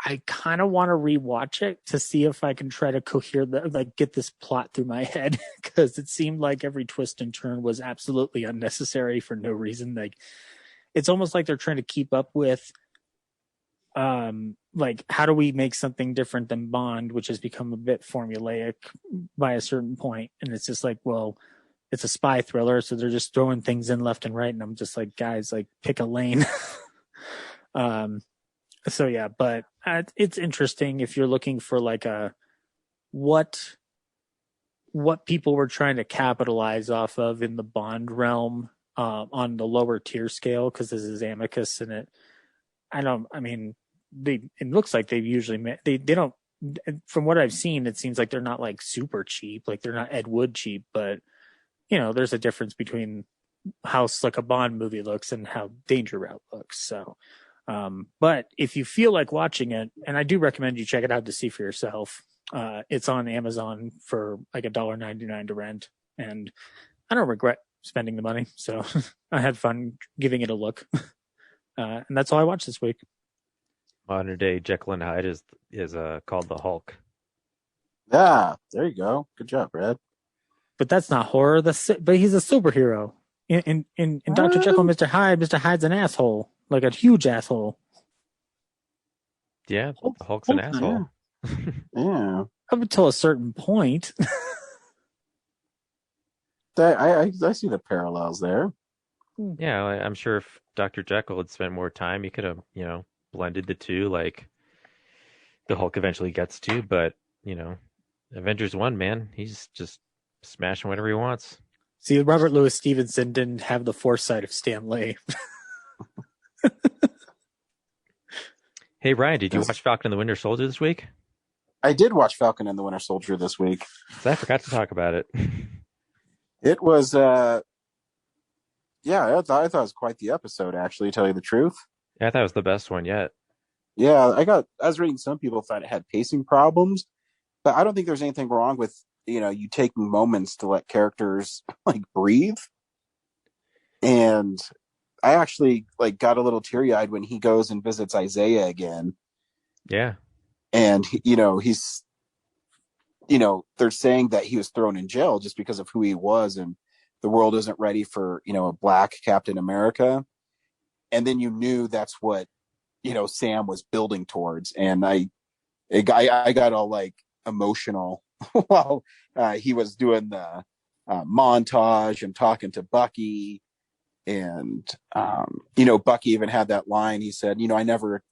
I kind of want to rewatch it to see if I can try to get this plot through my head, because it seemed like every twist and turn was absolutely unnecessary for no reason. Like, it's almost like they're trying to keep up with, like, how do we make something different than Bond, which has become a bit formulaic by a certain point. And it's just like, well, it's a spy thriller, so they're just throwing things in left and right, and I'm just like, guys, like pick a lane. So yeah, but it's interesting if you're looking for like a what people were trying to capitalize off of in the Bond realm on the lower tier scale, because this is Amicus, and it looks like they've usually they don't, from what I've seen, it seems like they're not like super cheap, like they're not Ed Wood cheap, but there's a difference between how slick a Bond movie looks and how Danger Route looks. So but if you feel like watching it, and I do recommend you check it out to see for yourself, it's on Amazon for like $1.99 to rent, and I don't regret spending the money, so I had fun giving it a look. And that's all I watched this week. Modern day Jekyll and Hyde is called the Hulk. Yeah, there you go. Good job, Brad. But that's not horror. But he's a superhero. In Dr. Jekyll and Mr. Hyde, Mr. Hyde's an asshole, like a huge asshole. Yeah, the Hulk's an asshole. Yeah. Up until a certain point. I see the parallels there. Yeah, I'm sure if Dr. Jekyll had spent more time, he could have, blended the two like the Hulk eventually gets to. But, Avengers 1, man, he's just smashing whatever he wants. See, Robert Louis Stevenson didn't have the foresight of Stan Lee. Hey, Ryan, did you watch Falcon and the Winter Soldier this week? I did watch Falcon and the Winter Soldier this week. I forgot to talk about it. It was, I thought it was quite the episode, actually, to tell you the truth. Yeah, I thought it was the best one yet. Yeah, I was reading some people thought it had pacing problems, but I don't think there's anything wrong with, you taking moments to let characters like breathe. And I actually got a little teary-eyed when he goes and visits Isaiah again. Yeah. And, he's, they're saying that he was thrown in jail just because of who he was, and the world isn't ready for, a black Captain America. And then you knew that's what, Sam was building towards. And I got all emotional while he was doing the montage and talking to Bucky. And, Bucky even had that line. He said, I never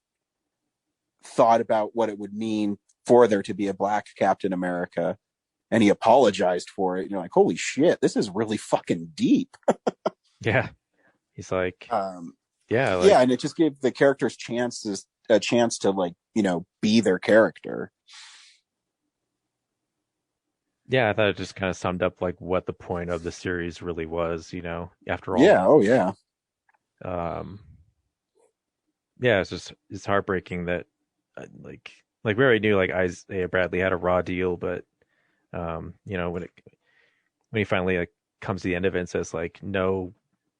thought about what it would mean for there to be a black Captain America. And he apologized for it. You're like, holy shit, this is really fucking deep. Yeah. He's like, and it just gave the characters a chance to be their character. Yeah, I thought it just kind of summed up what the point of the series really was, after all. Yeah, oh yeah. It's heartbreaking that we already knew Isaiah Bradley had a raw deal, but when he finally comes to the end of it and says no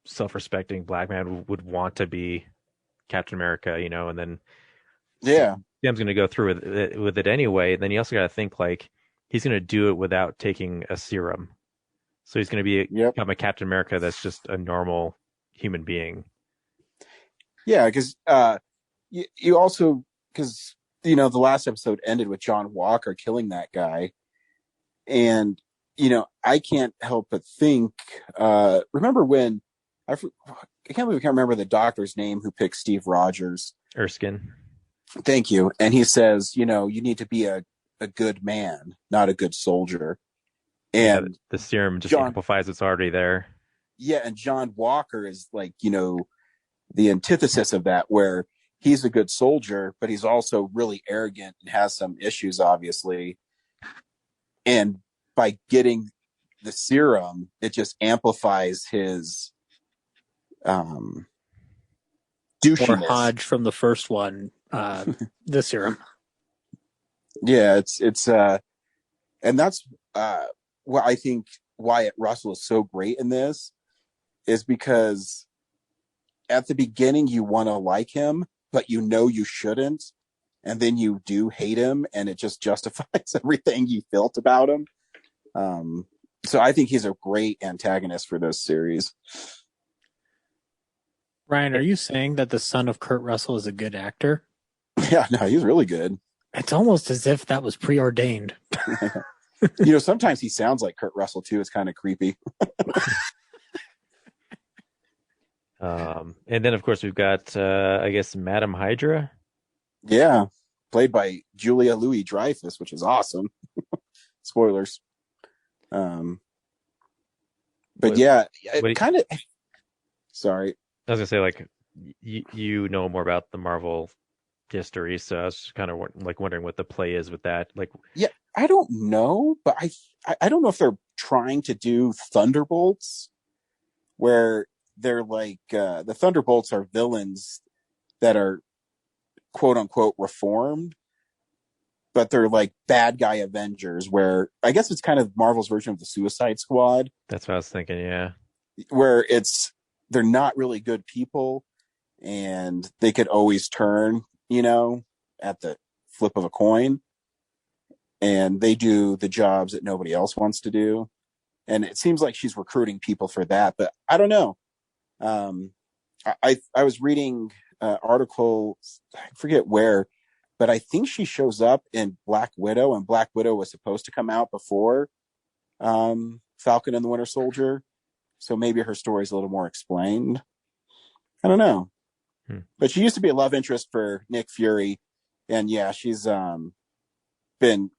self-respecting black man would want to be Captain America, and then Sam's going to go through with it anyway. Then you also got to think he's going to do it without taking a serum, so he's going to become a Captain America that's just a normal human being. Yeah, because you also the last episode ended with John Walker killing that guy, and I can't help but think. Remember when I can't remember the doctor's name who picked Steve Rogers. Erskine. Thank you. And he says, you need to be a good man, not a good soldier. And the serum just amplifies what's already there. Yeah, and John Walker is the antithesis of that, where he's a good soldier, but he's also really arrogant and has some issues, obviously. And by getting the serum, it just amplifies his douchiness. Or Hodge from the first one, the serum. Yeah, it's and that's what I think Wyatt Russell is so great in this, is because at the beginning you want to like him, but you shouldn't, and then you do hate him, and it just justifies everything you felt about him. So I think he's a great antagonist for this series. Ryan, are you saying that the son of Kurt Russell is a good actor? Yeah, no, he's really good. It's almost as if that was preordained. Sometimes he sounds like Kurt Russell too. It's kind of creepy. And then of course we've got I guess Madam Hydra. Yeah, played by Julia Louis-Dreyfus, which is awesome. Spoilers. But yeah, it kind of. Sorry, I was gonna say, like, you know more about the Marvel history, so I was just kind of like wondering what the play is with that. Like, yeah, I don't know, but I don't know if they're trying to do Thunderbolts, where they're like the Thunderbolts are villains that are quote unquote reformed, but they're like bad guy Avengers, where I guess it's kind of Marvel's version of the Suicide Squad. That's what I was thinking, yeah. Where they're not really good people and they could always turn, at the flip of a coin. And they do the jobs that nobody else wants to do. And it seems like she's recruiting people for that, but I don't know. I was reading an article, I forget where, but I think she shows up in Black Widow, and Black Widow was supposed to come out before Falcon and the Winter Soldier. So maybe her story is a little more explained. I don't know. But she used to be a love interest for Nick Fury. And yeah, she's been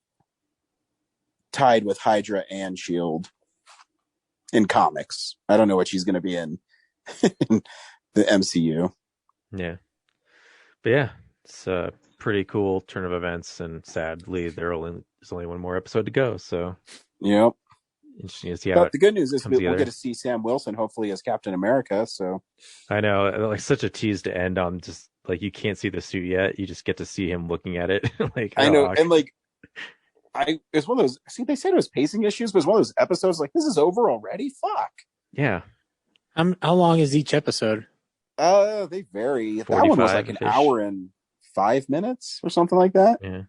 tied with Hydra and S.H.I.E.L.D. in comics. I don't know what she's going to be in the MCU. Yeah. But yeah, it's a pretty cool turn of events. And sadly, there's only one more episode to go. So, yep. Interesting to see how. But the good news is we'll together. get to see Sam Wilson hopefully as Captain America. So I know, like, such a tease to end on. Just like, you can't see the suit yet, you just get to see him looking at it. Like, I know, and like, it's one of those. See, they said it was pacing issues, but it's one of those episodes like, this is over already. Fuck. Yeah. How long is each episode? They vary. That one was like an hour and 5 minutes or something like that. Yeah.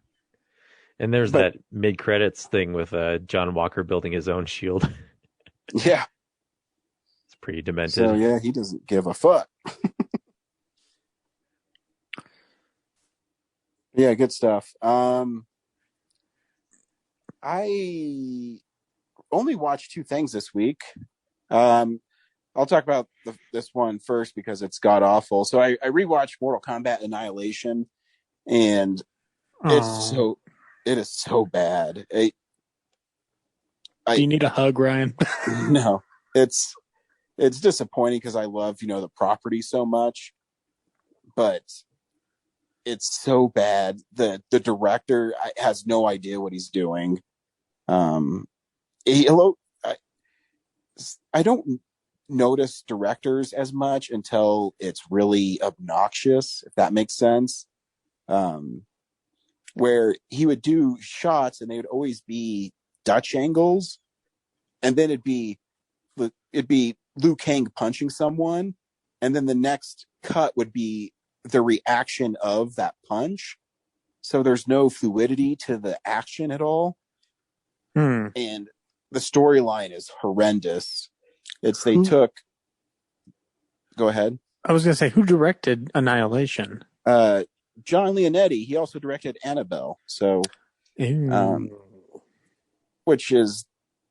And there's that mid-credits thing with John Walker building his own shield. Yeah. It's pretty demented. So, yeah, he doesn't give a fuck. Yeah, good stuff. I only watched 2 things this week. I'll talk about this one first because it's god awful. So I rewatched Mortal Kombat Annihilation, and it is so bad. Do you need a hug, Ryan? No, it's disappointing because I love the property so much, but it's so bad. The director has no idea what he's doing. I don't notice directors as much until it's really obnoxious, if that makes sense. Where he would do shots and they would always be Dutch angles, and then it'd be Liu Kang punching someone, and then the next cut would be the reaction of that punch. So there's no fluidity to the action at all. And the storyline is horrendous. Go ahead. I was going to say, who directed Annihilation? John Leonetti. He also directed Annabelle. So, which is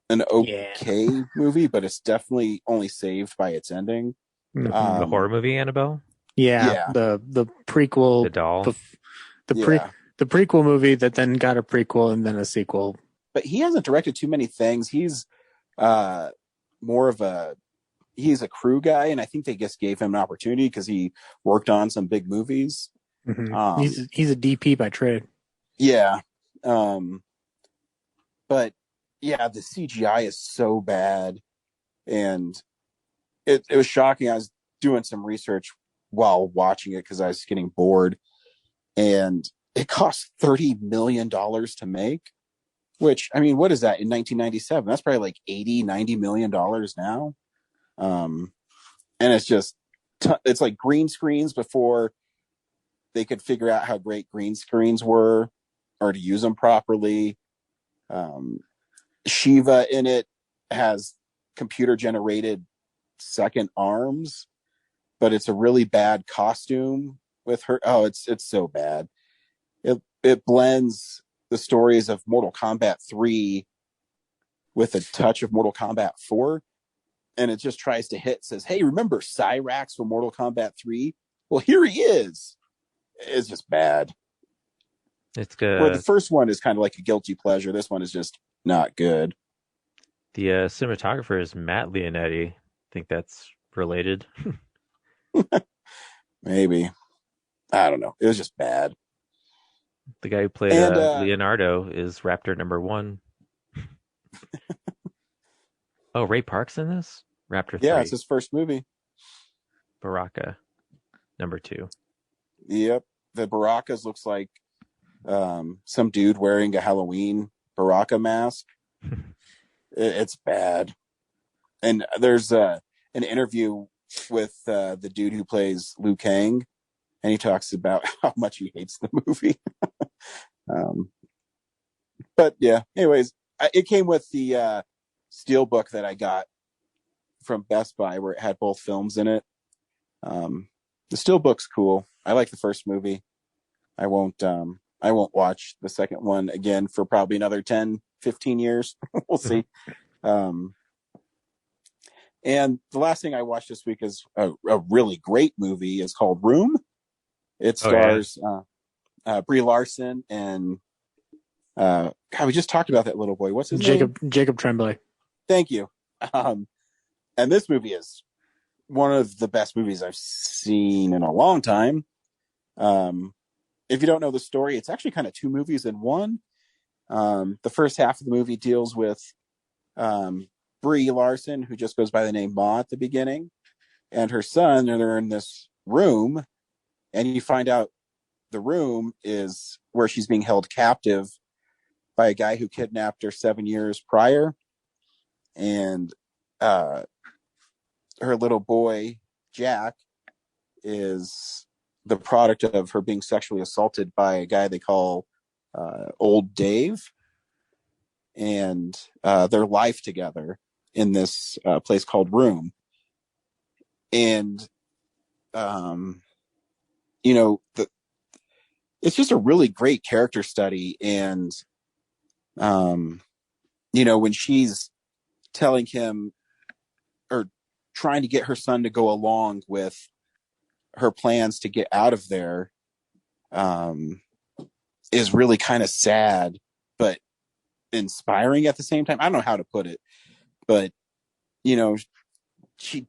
an okay movie, but it's definitely only saved by its ending. The horror movie Annabelle? Yeah. The prequel. The doll. The prequel movie that then got a prequel and then a sequel. But he hasn't directed too many things. He's he's a crew guy, and I think they just gave him an opportunity because he worked on some big movies. Mm-hmm. He's a DP by trade. Yeah. But yeah, the CGI is so bad, and it was shocking. I was doing some research while watching it because I was getting bored, and it cost $30 million to make, which, I mean, what is that in 1997? That's probably like $80-90 million now. And it's just, it's like green screens before they could figure out how great green screens were or to use them properly. Shiva in it has computer generated second arms, but it's a really bad costume with her. Oh, it's so bad. It blends the stories of Mortal Kombat 3 with a touch of Mortal Kombat 4. And it just tries to hit, says, hey, remember Cyrax from Mortal Kombat 3? Well, here he is. It's just bad. It's good. Where the first one is kind of like a guilty pleasure. This one is just not good. The cinematographer is Matt Leonetti. I think that's related. Maybe. I don't know. It was just bad. The guy who played Leonardo is Raptor number 1. Oh, Ray Park's in this? Raptor 3. Yeah, it's his first movie. Baraka number 2. Yep. The Barakas looks like some dude wearing a Halloween Baraka mask. It's bad. And there's an interview with the dude who plays Liu Kang, and he talks about how much he hates the movie. But yeah, anyways, it came with the Steelbook that I got from Best Buy, where it had both films in it. The Steelbook's cool. I like the first movie. I won't watch the second one again for probably another 10, 15 years. We'll see. And the last thing I watched this week is a really great movie. It's called Room. It stars Brie Larson and God, we just talked about that little boy. What's his name? Jacob Tremblay. Thank you. And this movie is one of the best movies I've seen in a long time. If you don't know the story, it's actually kind of 2 movies in one. The first half of the movie deals with Brie Larson, who just goes by the name Ma at the beginning, and her son, and they're in this room, and you find out the room is where she's being held captive by a guy who kidnapped her 7 years prior. And her little boy, Jack, is the product of her being sexually assaulted by a guy they call Old Dave. And their life together in this place called Room. And, it's just a really great character study. And, when she's telling him or trying to get her son to go along with her plans to get out of there, is really kind of sad, but inspiring at the same time. I don't know how to put it, but she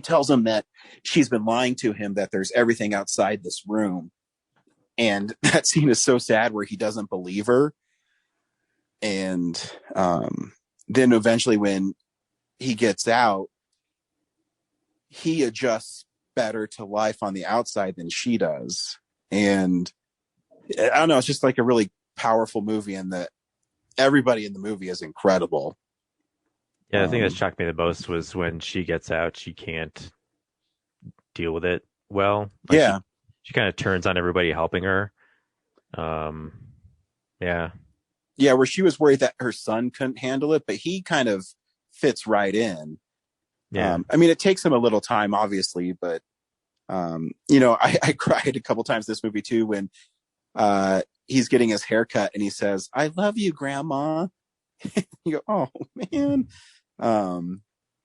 tells him that she's been lying to him, that there's everything outside this room. And that scene is so sad where he doesn't believe her. And then eventually when he gets out, he adjusts better to life on the outside than she does. And I don't know, it's just like a really powerful movie, and that everybody in the movie is incredible. Yeah, the thing that shocked me the most was when she gets out, she can't deal with it well. She kind of turns on everybody helping her. Yeah, where she was worried that her son couldn't handle it, but he kind of fits right in. Yeah. It takes him a little time, obviously, but I cried a couple times this movie too when he's getting his hair cut and he says, "I love you, Grandma." You go, "Oh man."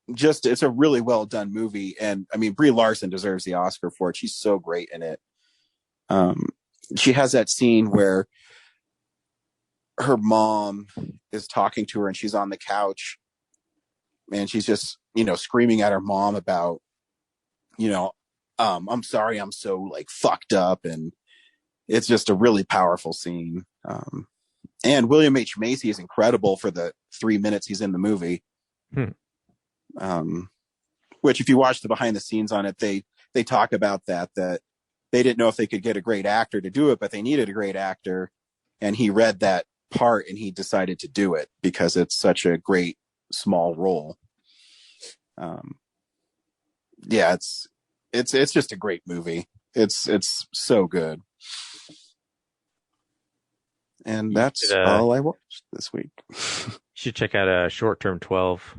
It's a really well done movie, and Brie Larson deserves the Oscar for it. She's so great in it. She has that scene where her mom is talking to her and she's on the couch and she's just, screaming at her mom about, I'm sorry, I'm so like fucked up. And it's just a really powerful scene. And William H. Macy is incredible for the 3 minutes he's in the movie. Which if you watch the behind the scenes on it, they talk about that they didn't know if they could get a great actor to do it, but they needed a great actor. And he read that part and he decided to do it because it's such a great small role. It's just a great movie. It's so good. And that's all I watched this week. You should check out Short Term 12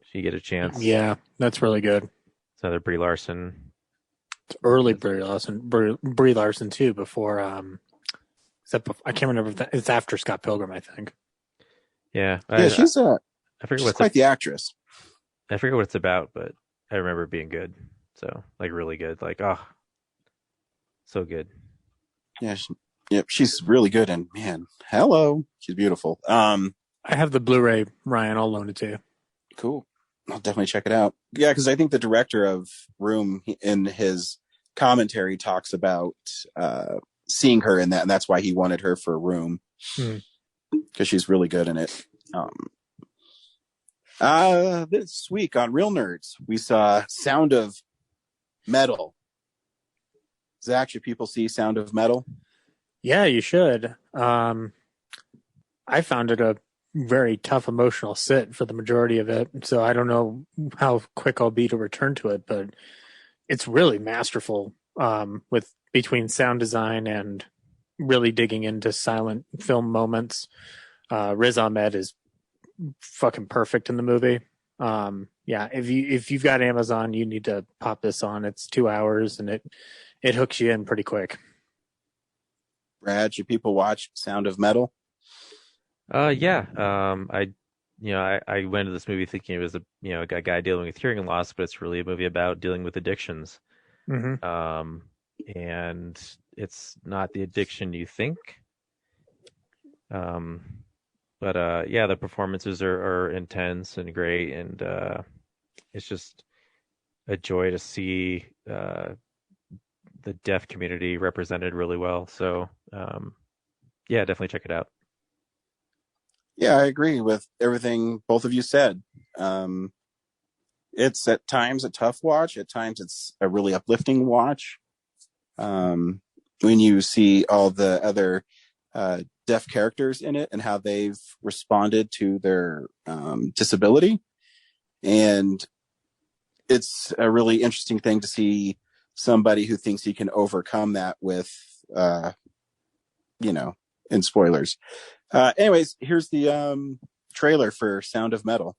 if you get a chance. Yeah, that's really good. It's another Brie Larson. It's early Brie Larson too. Before I can't remember if it's after Scott Pilgrim, I think. Yeah, Yeah, she's I forget what's quite the actress. I forget what it's about, but I remember it being good. So like really good. Like so good. Yeah, yep, she's really good. And man, hello, she's beautiful. I have the Blu-ray, Ryan. I'll loan it to you. Cool. I'll definitely check it out. Yeah, because I think the director of Room in his commentary talks about seeing her in that, and that's why he wanted her for Room, because she's really good in it. This week on Real Nerds, we saw Sound of Metal. Zach, should people see Sound of Metal? Yeah, you should. I found it a very tough emotional sit for the majority of it, so I don't know how quick I'll be to return to it, but it's really masterful with between sound design and really digging into silent film moments. Riz Ahmed is fucking perfect in the movie. Yeah, if you've got Amazon, you need to pop this on. It's 2 hours and it hooks you in pretty quick. Brad, should people watch Sound of Metal? Yeah. I went to this movie thinking it was a guy dealing with hearing loss, but it's really a movie about dealing with addictions. Mm-hmm. And it's not the addiction you think. But the performances are intense and great, and it's just a joy to see the deaf community represented really well. So definitely check it out. Yeah, I agree with everything both of you said. It's at times a tough watch. At times it's a really uplifting watch. When you see all the other deaf characters in it and how they've responded to their disability. And it's a really interesting thing to see somebody who thinks he can overcome that with, in spoilers. Anyways, here's the trailer for Sound of Metal.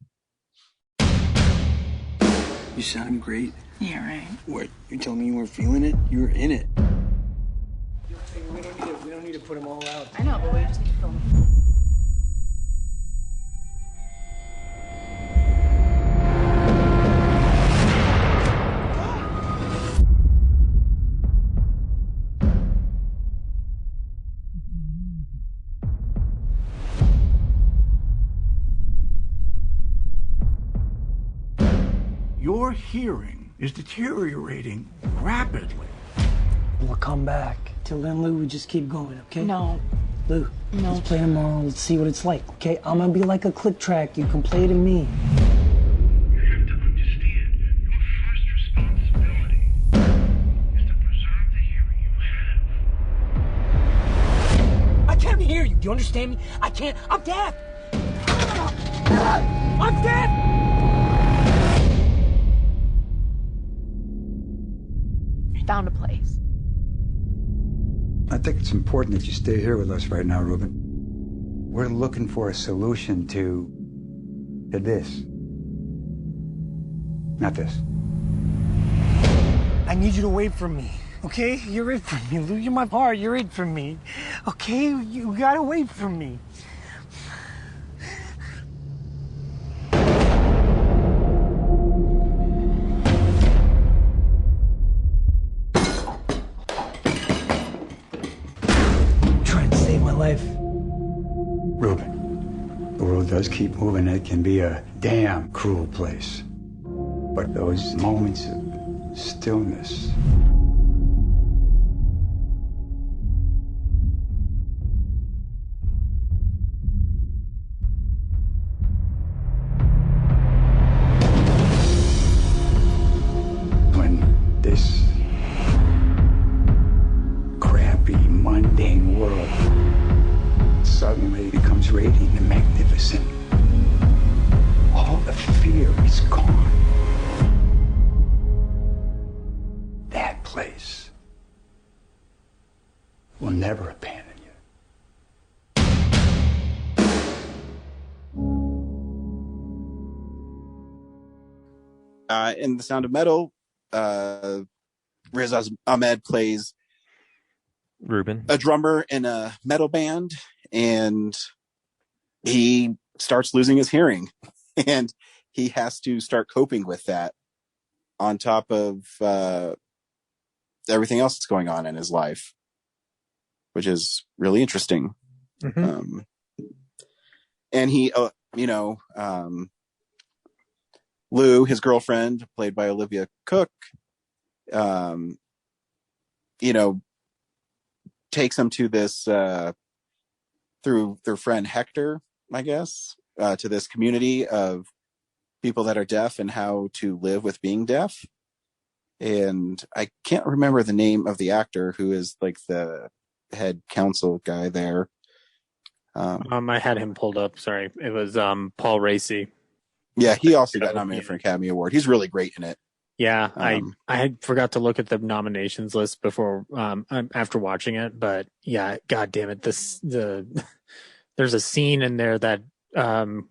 You sound great. Yeah, right. What? You're telling me you weren't feeling it? You were in it. We don't need to put them all out. I know, but we just need to film. Your hearing is deteriorating rapidly. We'll come back. Till then, Lou, we just keep going, okay? No. Lou, No. let's play tomorrow. Let's see what it's like, okay? I'm gonna be like a click track. You can play to me. You have to understand, your first responsibility is to preserve the hearing you have. I can't hear you. Do you understand me? I can't. I'm deaf. I'm deaf. I found a place. I think it's important that you stay here with us right now, Ruben. We're looking for a solution to this. Not this. I need you to wait for me. Okay? You're it for me, Lou. You're my heart. You're it for me. Okay? You gotta wait for me. Trying to save my life. Ruben, the world does keep moving. It can be a damn cruel place. But those moments of stillness, when this crappy, mundane world suddenly becomes radiant and magnificent, all the fear is gone. That place will never abandon you. In The Sound of Metal, Riz Ahmed plays Ruben. a drummer in a metal band, and he starts losing his hearing, and he has to start coping with that on top of everything else that's going on in his life, which is really interesting. Mm-hmm. And he, Lou, his girlfriend, played by Olivia Cook, takes him to this through their friend Hector, I guess, to this community of people that are deaf and how to live with being deaf. And I can't remember the name of the actor who is like the head council guy there. I had him pulled up. Sorry, it was Paul Raci. Yeah, he also got nominated for an Academy Award. He's really great in it. Yeah, I had forgot to look at the nominations list before after watching it, but yeah, god damn it, there's a scene in there that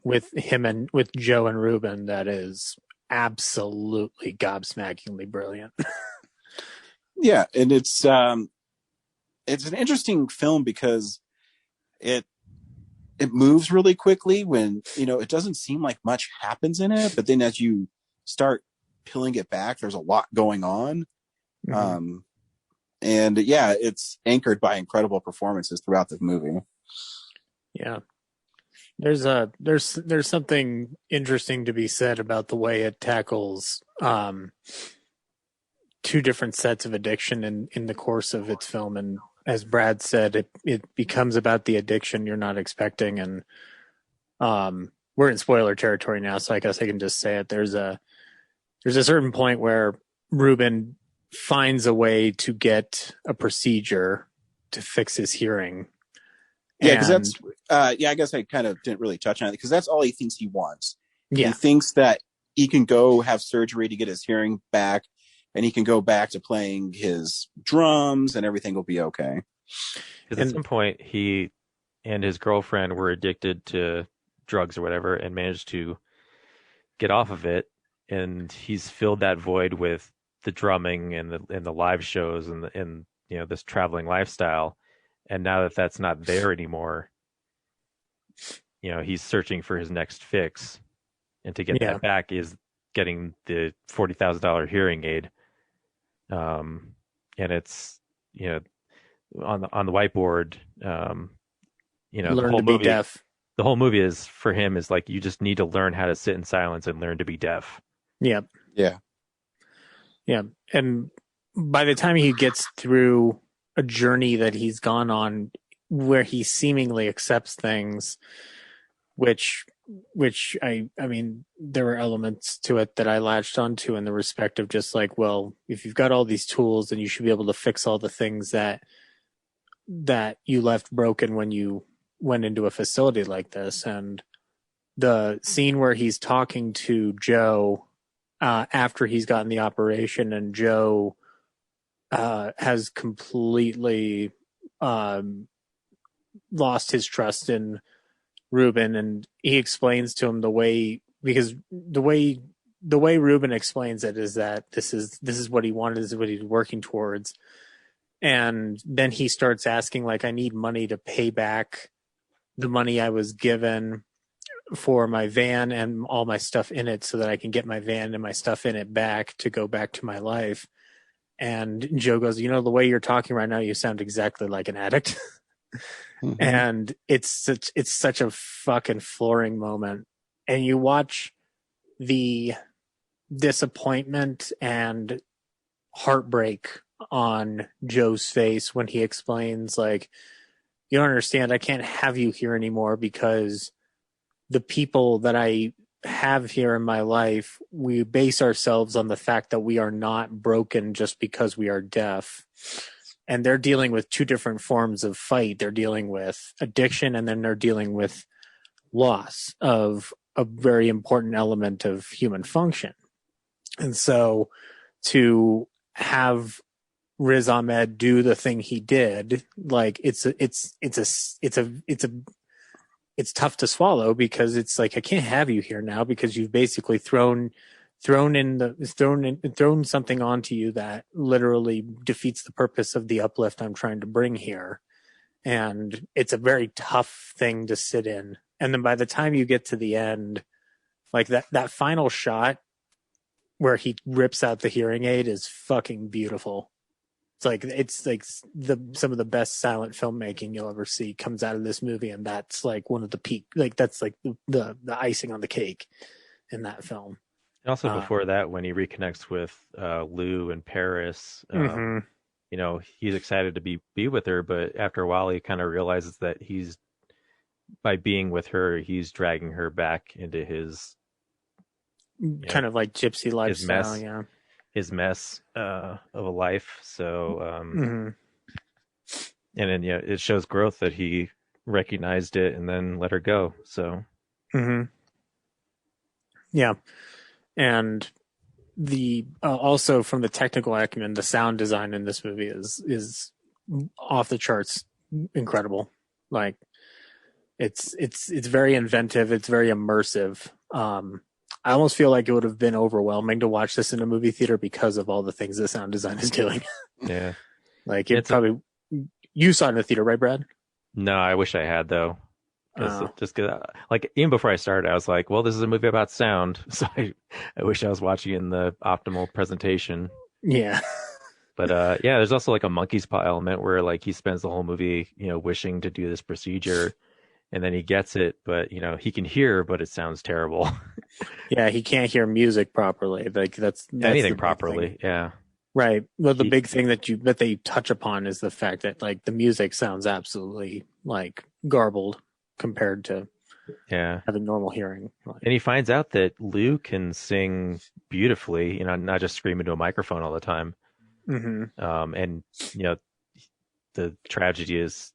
with him and with Joe and Ruben that is absolutely gobsmackingly brilliant. Yeah, and it's an interesting film because it moves really quickly when, it doesn't seem like much happens in it, but then as you start peeling it back, there's a lot going on. Mm-hmm. And yeah, it's anchored by incredible performances throughout the movie. Yeah. There's something interesting to be said about the way it tackles two different sets of addiction in the course of its film. And as Brad said, it becomes about the addiction you're not expecting. And we're in spoiler territory now, so I guess I can just say it. There's a certain point where Ruben finds a way to get a procedure to fix his hearing. Yeah, because that's I guess I kind of didn't really touch on it because that's all he thinks he wants. Yeah. He thinks that he can go have surgery to get his hearing back, and he can go back to playing his drums, and everything will be okay. Because at some point, he and his girlfriend were addicted to drugs or whatever, and managed to get off of it. And he's filled that void with the drumming and the live shows and this traveling lifestyle. And now that that's not there anymore, he's searching for his next fix, and to get that back is getting the $40,000 hearing aid. And it's on the whiteboard. Learn the whole to be movie, deaf. The whole movie is for him is like you just need to learn how to sit in silence and learn to be deaf. Yeah. Yeah. Yeah. And by the time he gets through a journey that he's gone on where he seemingly accepts things, which I mean, there were elements to it that I latched onto in the respect of just like, well, if you've got all these tools, then you should be able to fix all the things that you left broken when you went into a facility like this. And the scene where he's talking to Joe after he's gotten the operation, and Joe has completely lost his trust in Ruben, and he explains to him the way Ruben explains it is that this is what he wanted, this is what he's working towards. And then he starts asking, like, I need money to pay back the money I was given for my van and all my stuff in it so that I can get my van and my stuff in it back to go back to my life. And Joe goes, the way you're talking right now, you sound exactly like an addict. Mm-hmm. And it's such a fucking flooring moment. And you watch the disappointment and heartbreak on Joe's face when he explains, like, you don't understand, I can't have you here anymore because the people that I have here in my life, we base ourselves on the fact that we are not broken just because we are deaf. And they're dealing with two different forms of fight. They're dealing with addiction, and then they're dealing with loss of a very important element of human function. And so to have Riz Ahmed do the thing he did, like, it's tough to swallow, because it's like, I can't have you here now because you've basically thrown something onto you that literally defeats the purpose of the uplift I'm trying to bring here. And it's a very tough thing to sit in And then by the time you get to the end, like that final shot where he rips out the hearing aid is fucking beautiful. It's like some of the best silent filmmaking you'll ever see comes out of this movie, and that's like one of the peak, like that's like the icing on the cake in that film. And also before that, when he reconnects with Lou and Paris, you know, he's excited to be with her, but after a while he kind of realizes that by being with her, he's dragging her back into his kind of like gypsy lifestyle, his mess of a life. So, and then it shows growth that he recognized it and then let her go. So, yeah, and the also from the technical acumen, the sound design in this movie is off the charts, incredible. Like it's very inventive. It's very immersive. I almost feel like it would have been overwhelming to watch this in a movie theater because of all the things the sound design is doing. Yeah. Like you saw it in the theater, right, Brad? No, I wish I had though. Just cause, like even before I started, I was like, well, this is a movie about sound. So I wish I was watching it in the optimal presentation. Yeah. But yeah, there's also like a monkey's paw element where like he spends the whole movie, wishing to do this procedure. And then he gets it, but he can hear, but it sounds terrible. Yeah, he can't hear music properly. Like that's anything properly. Yeah. Right. Well, the big thing that they touch upon is the fact that like the music sounds absolutely like garbled compared to having normal hearing. And he finds out that Lou can sing beautifully, not just scream into a microphone all the time. And the tragedy is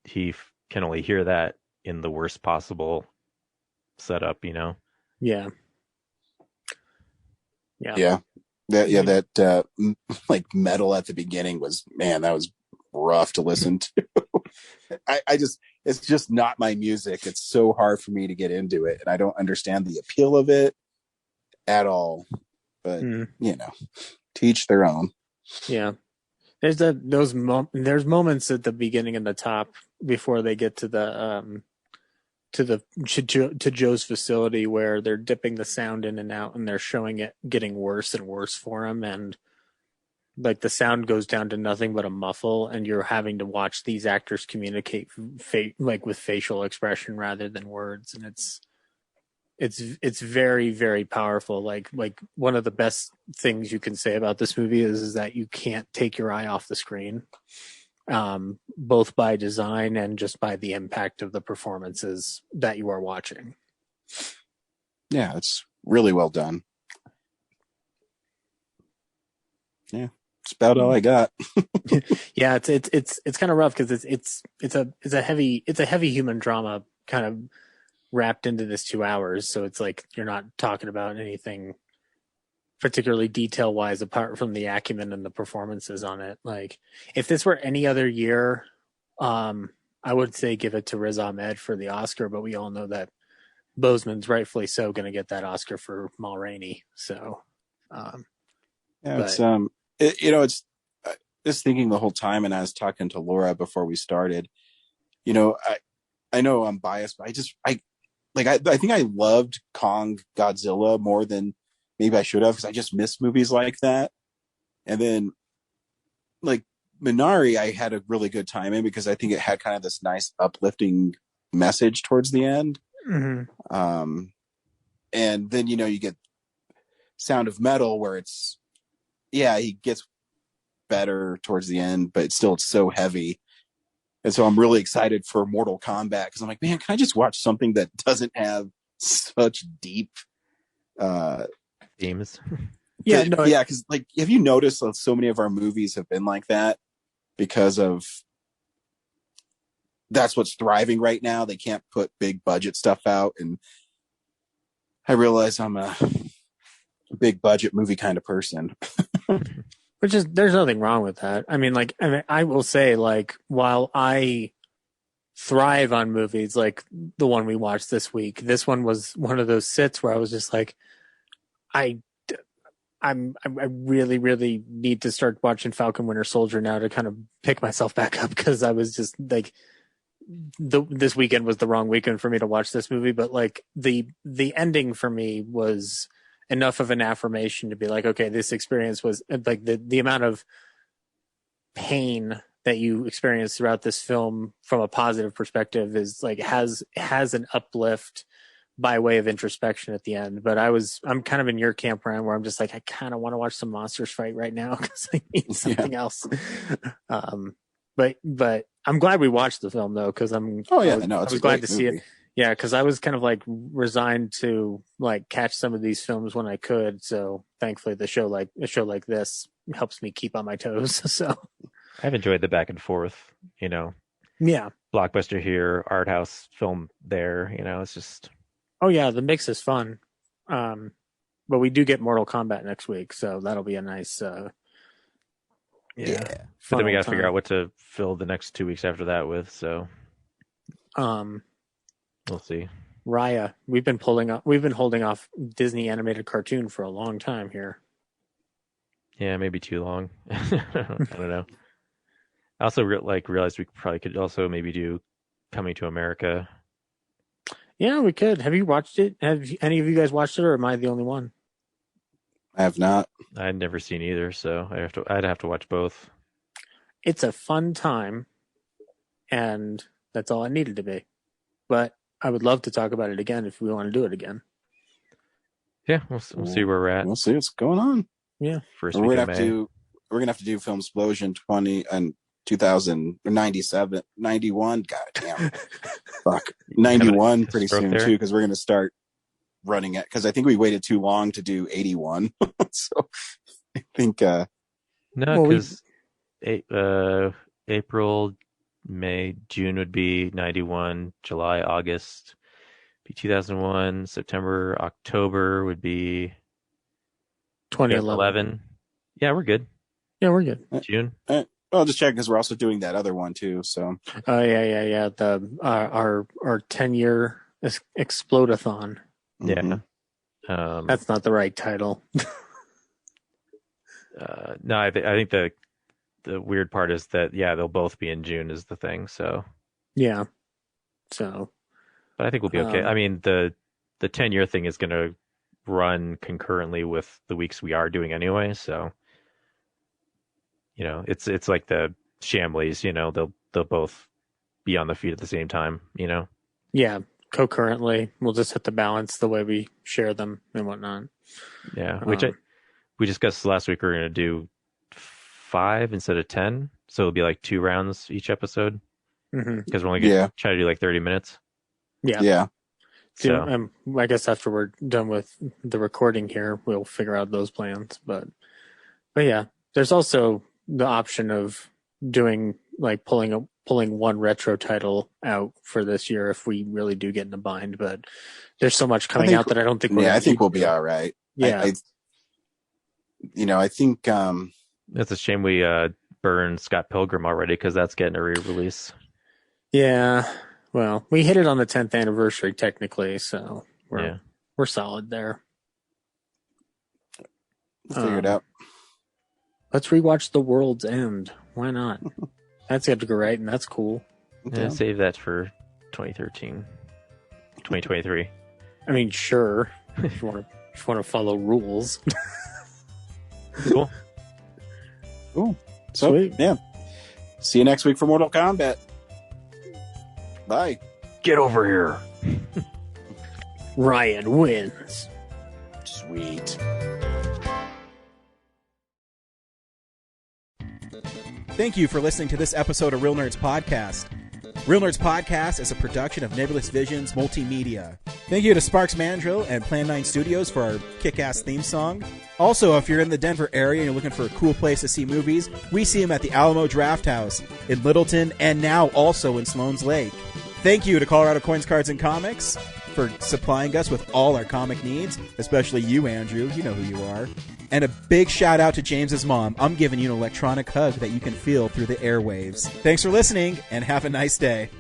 he can only hear that in the worst possible setup, Yeah. That like metal at the beginning was, man, that was rough to listen to. It's just not my music. It's so hard for me to get into it, and I don't understand the appeal of it at all. But to each their own. Yeah. There's moments at the beginning and the top before they get to the to Joe's facility where they're dipping the sound in and out, and they're showing it getting worse and worse for him, and like the sound goes down to nothing but a muffle, and you're having to watch these actors communicate like with facial expression rather than words, and it's very, very powerful. Like one of the best things you can say about this movie is that you can't take your eye off the screen, both by design and just by the impact of the performances that you are watching. Yeah, it's really well done. Yeah, it's about all I got. Yeah, it's kind of rough because it's a heavy human drama kind of wrapped into this 2 hours. So it's like you're not talking about anything particularly detail wise apart from the acumen and the performances on it. Like if this were any other year, I would say give it to Riz Ahmed for the Oscar, but we all know that Boseman's rightfully so going to get that Oscar for Ma Rainey. So, it's it's just thinking the whole time, and I was talking to Laura before we started. I know I'm biased, but I think I loved Kong Godzilla more than maybe I should have, because I just miss movies like that. And then like Minari, I had a really good time in because I think it had kind of this nice uplifting message towards the end. And then, you get Sound of Metal where he gets better towards the end, but it's so heavy. And so I'm really excited for Mortal Kombat because I'm like, man, can I just watch something that doesn't have such deep themes? Because like, have you noticed that so many of our movies have been like that because of that's what's thriving right now? They can't put big budget stuff out, and I realize I'm a big budget movie kind of person. There's nothing wrong with that. I will say, like, while I thrive on movies like the one we watched this week, this one was one of those sits where I was just like, I really, really need to start watching Falcon Winter Soldier now to kind of pick myself back up, because I was just like, this weekend was the wrong weekend for me to watch this movie, but like the ending for me was enough of an affirmation to be like, okay, this experience was like the amount of pain that you experience throughout this film from a positive perspective is like has an uplift by way of introspection at the end. But I'm kind of in your camp, Ryan, where I'm just like, I kind of want to watch some monsters fight right now because I need something else. But I'm glad we watched the film though, because I was glad to see it. Yeah, because I was kind of like resigned to like catch some of these films when I could. So thankfully, a show like this helps me keep on my toes. So I've enjoyed the back and forth. You know, yeah, blockbuster here, art house film there. You know, it's just. Oh yeah, the mix is fun. But we do get Mortal Kombat next week, so that'll be a nice. Yeah. But then we got to figure out what to fill the next 2 weeks after that with. So. We'll see. Raya, we've been holding off Disney animated cartoon for a long time here. Yeah, maybe too long. I don't know. I also realized we probably could also maybe do Coming to America. Yeah, we could. Have you watched it? Have any of you guys watched it, or am I the only one? I have not. I'd never seen either, so I'd have to watch both. It's a fun time, and that's all it needed to be. But I would love to talk about it again if we want to do it again. Yeah, we'll see where we're at. We'll see what's going on. Yeah, first week of May. We're gonna have to do Film Explosion 2097, 91. God damn, fuck, 91 pretty soon too, because we're gonna start running it. Because I think we waited too long to do 81. So I think no, because April, May, June would be 91, July, August be 2001, September, October would be 2011. Yeah, we're good. Yeah, we're good. June. I'll just check because we're also doing that other one too. So. Oh yeah. The our 10-year Explodathon. Yeah. That's not the right title. No, I think the weird part is that they'll both be in June is the thing. So yeah. So, but I think we'll be okay. I mean, the 10-year thing is going to run concurrently with the weeks we are doing anyway. So, you know, it's like the Shamleys. You know, they'll both be on the feet at the same time. You know. Yeah. Concurrently, we'll just hit the balance the way we share them and whatnot. Yeah, which we discussed last week. We're going to do 5 instead of 10, so it'll be like 2 rounds each episode because we're only going to try to do like 30 minutes. Yeah. So I guess after we're done with the recording here, we'll figure out those plans. But yeah, there's also the option of doing like pulling one retro title out for this year if we really do get in a bind. But there's so much coming out that I don't think. I think we'll be all right. Yeah, I think it's a shame we burned Scott Pilgrim already because that's getting a re-release. Yeah, well, we hit it on the 10th anniversary technically, so we're solid there. Figure it out. Let's rewatch The World's End. Why not? That's Edgar Wright, and that's cool. Yeah, save that for 2023. I mean, sure. if you want to follow rules. Cool. So, sweet. Yeah. See you next week for Mortal Kombat. Bye. Get over here. Ryan wins. Sweet. Thank you for listening to this episode of Real Nerds Podcast. Real Nerds Podcast is a production of Nebulous Visions Multimedia. Thank you to Sparks Mandrill and Plan 9 Studios for our kick-ass theme song. Also, if you're in the Denver area and you're looking for a cool place to see movies, we see them at the Alamo Drafthouse in Littleton and now also in Sloan's Lake. Thank you to Colorado Coins, Cards, and Comics for supplying us with all our comic needs, especially you, Andrew. You know who you are. And a big shout out to James's mom. I'm giving you an electronic hug that you can feel through the airwaves. Thanks for listening, and have a nice day.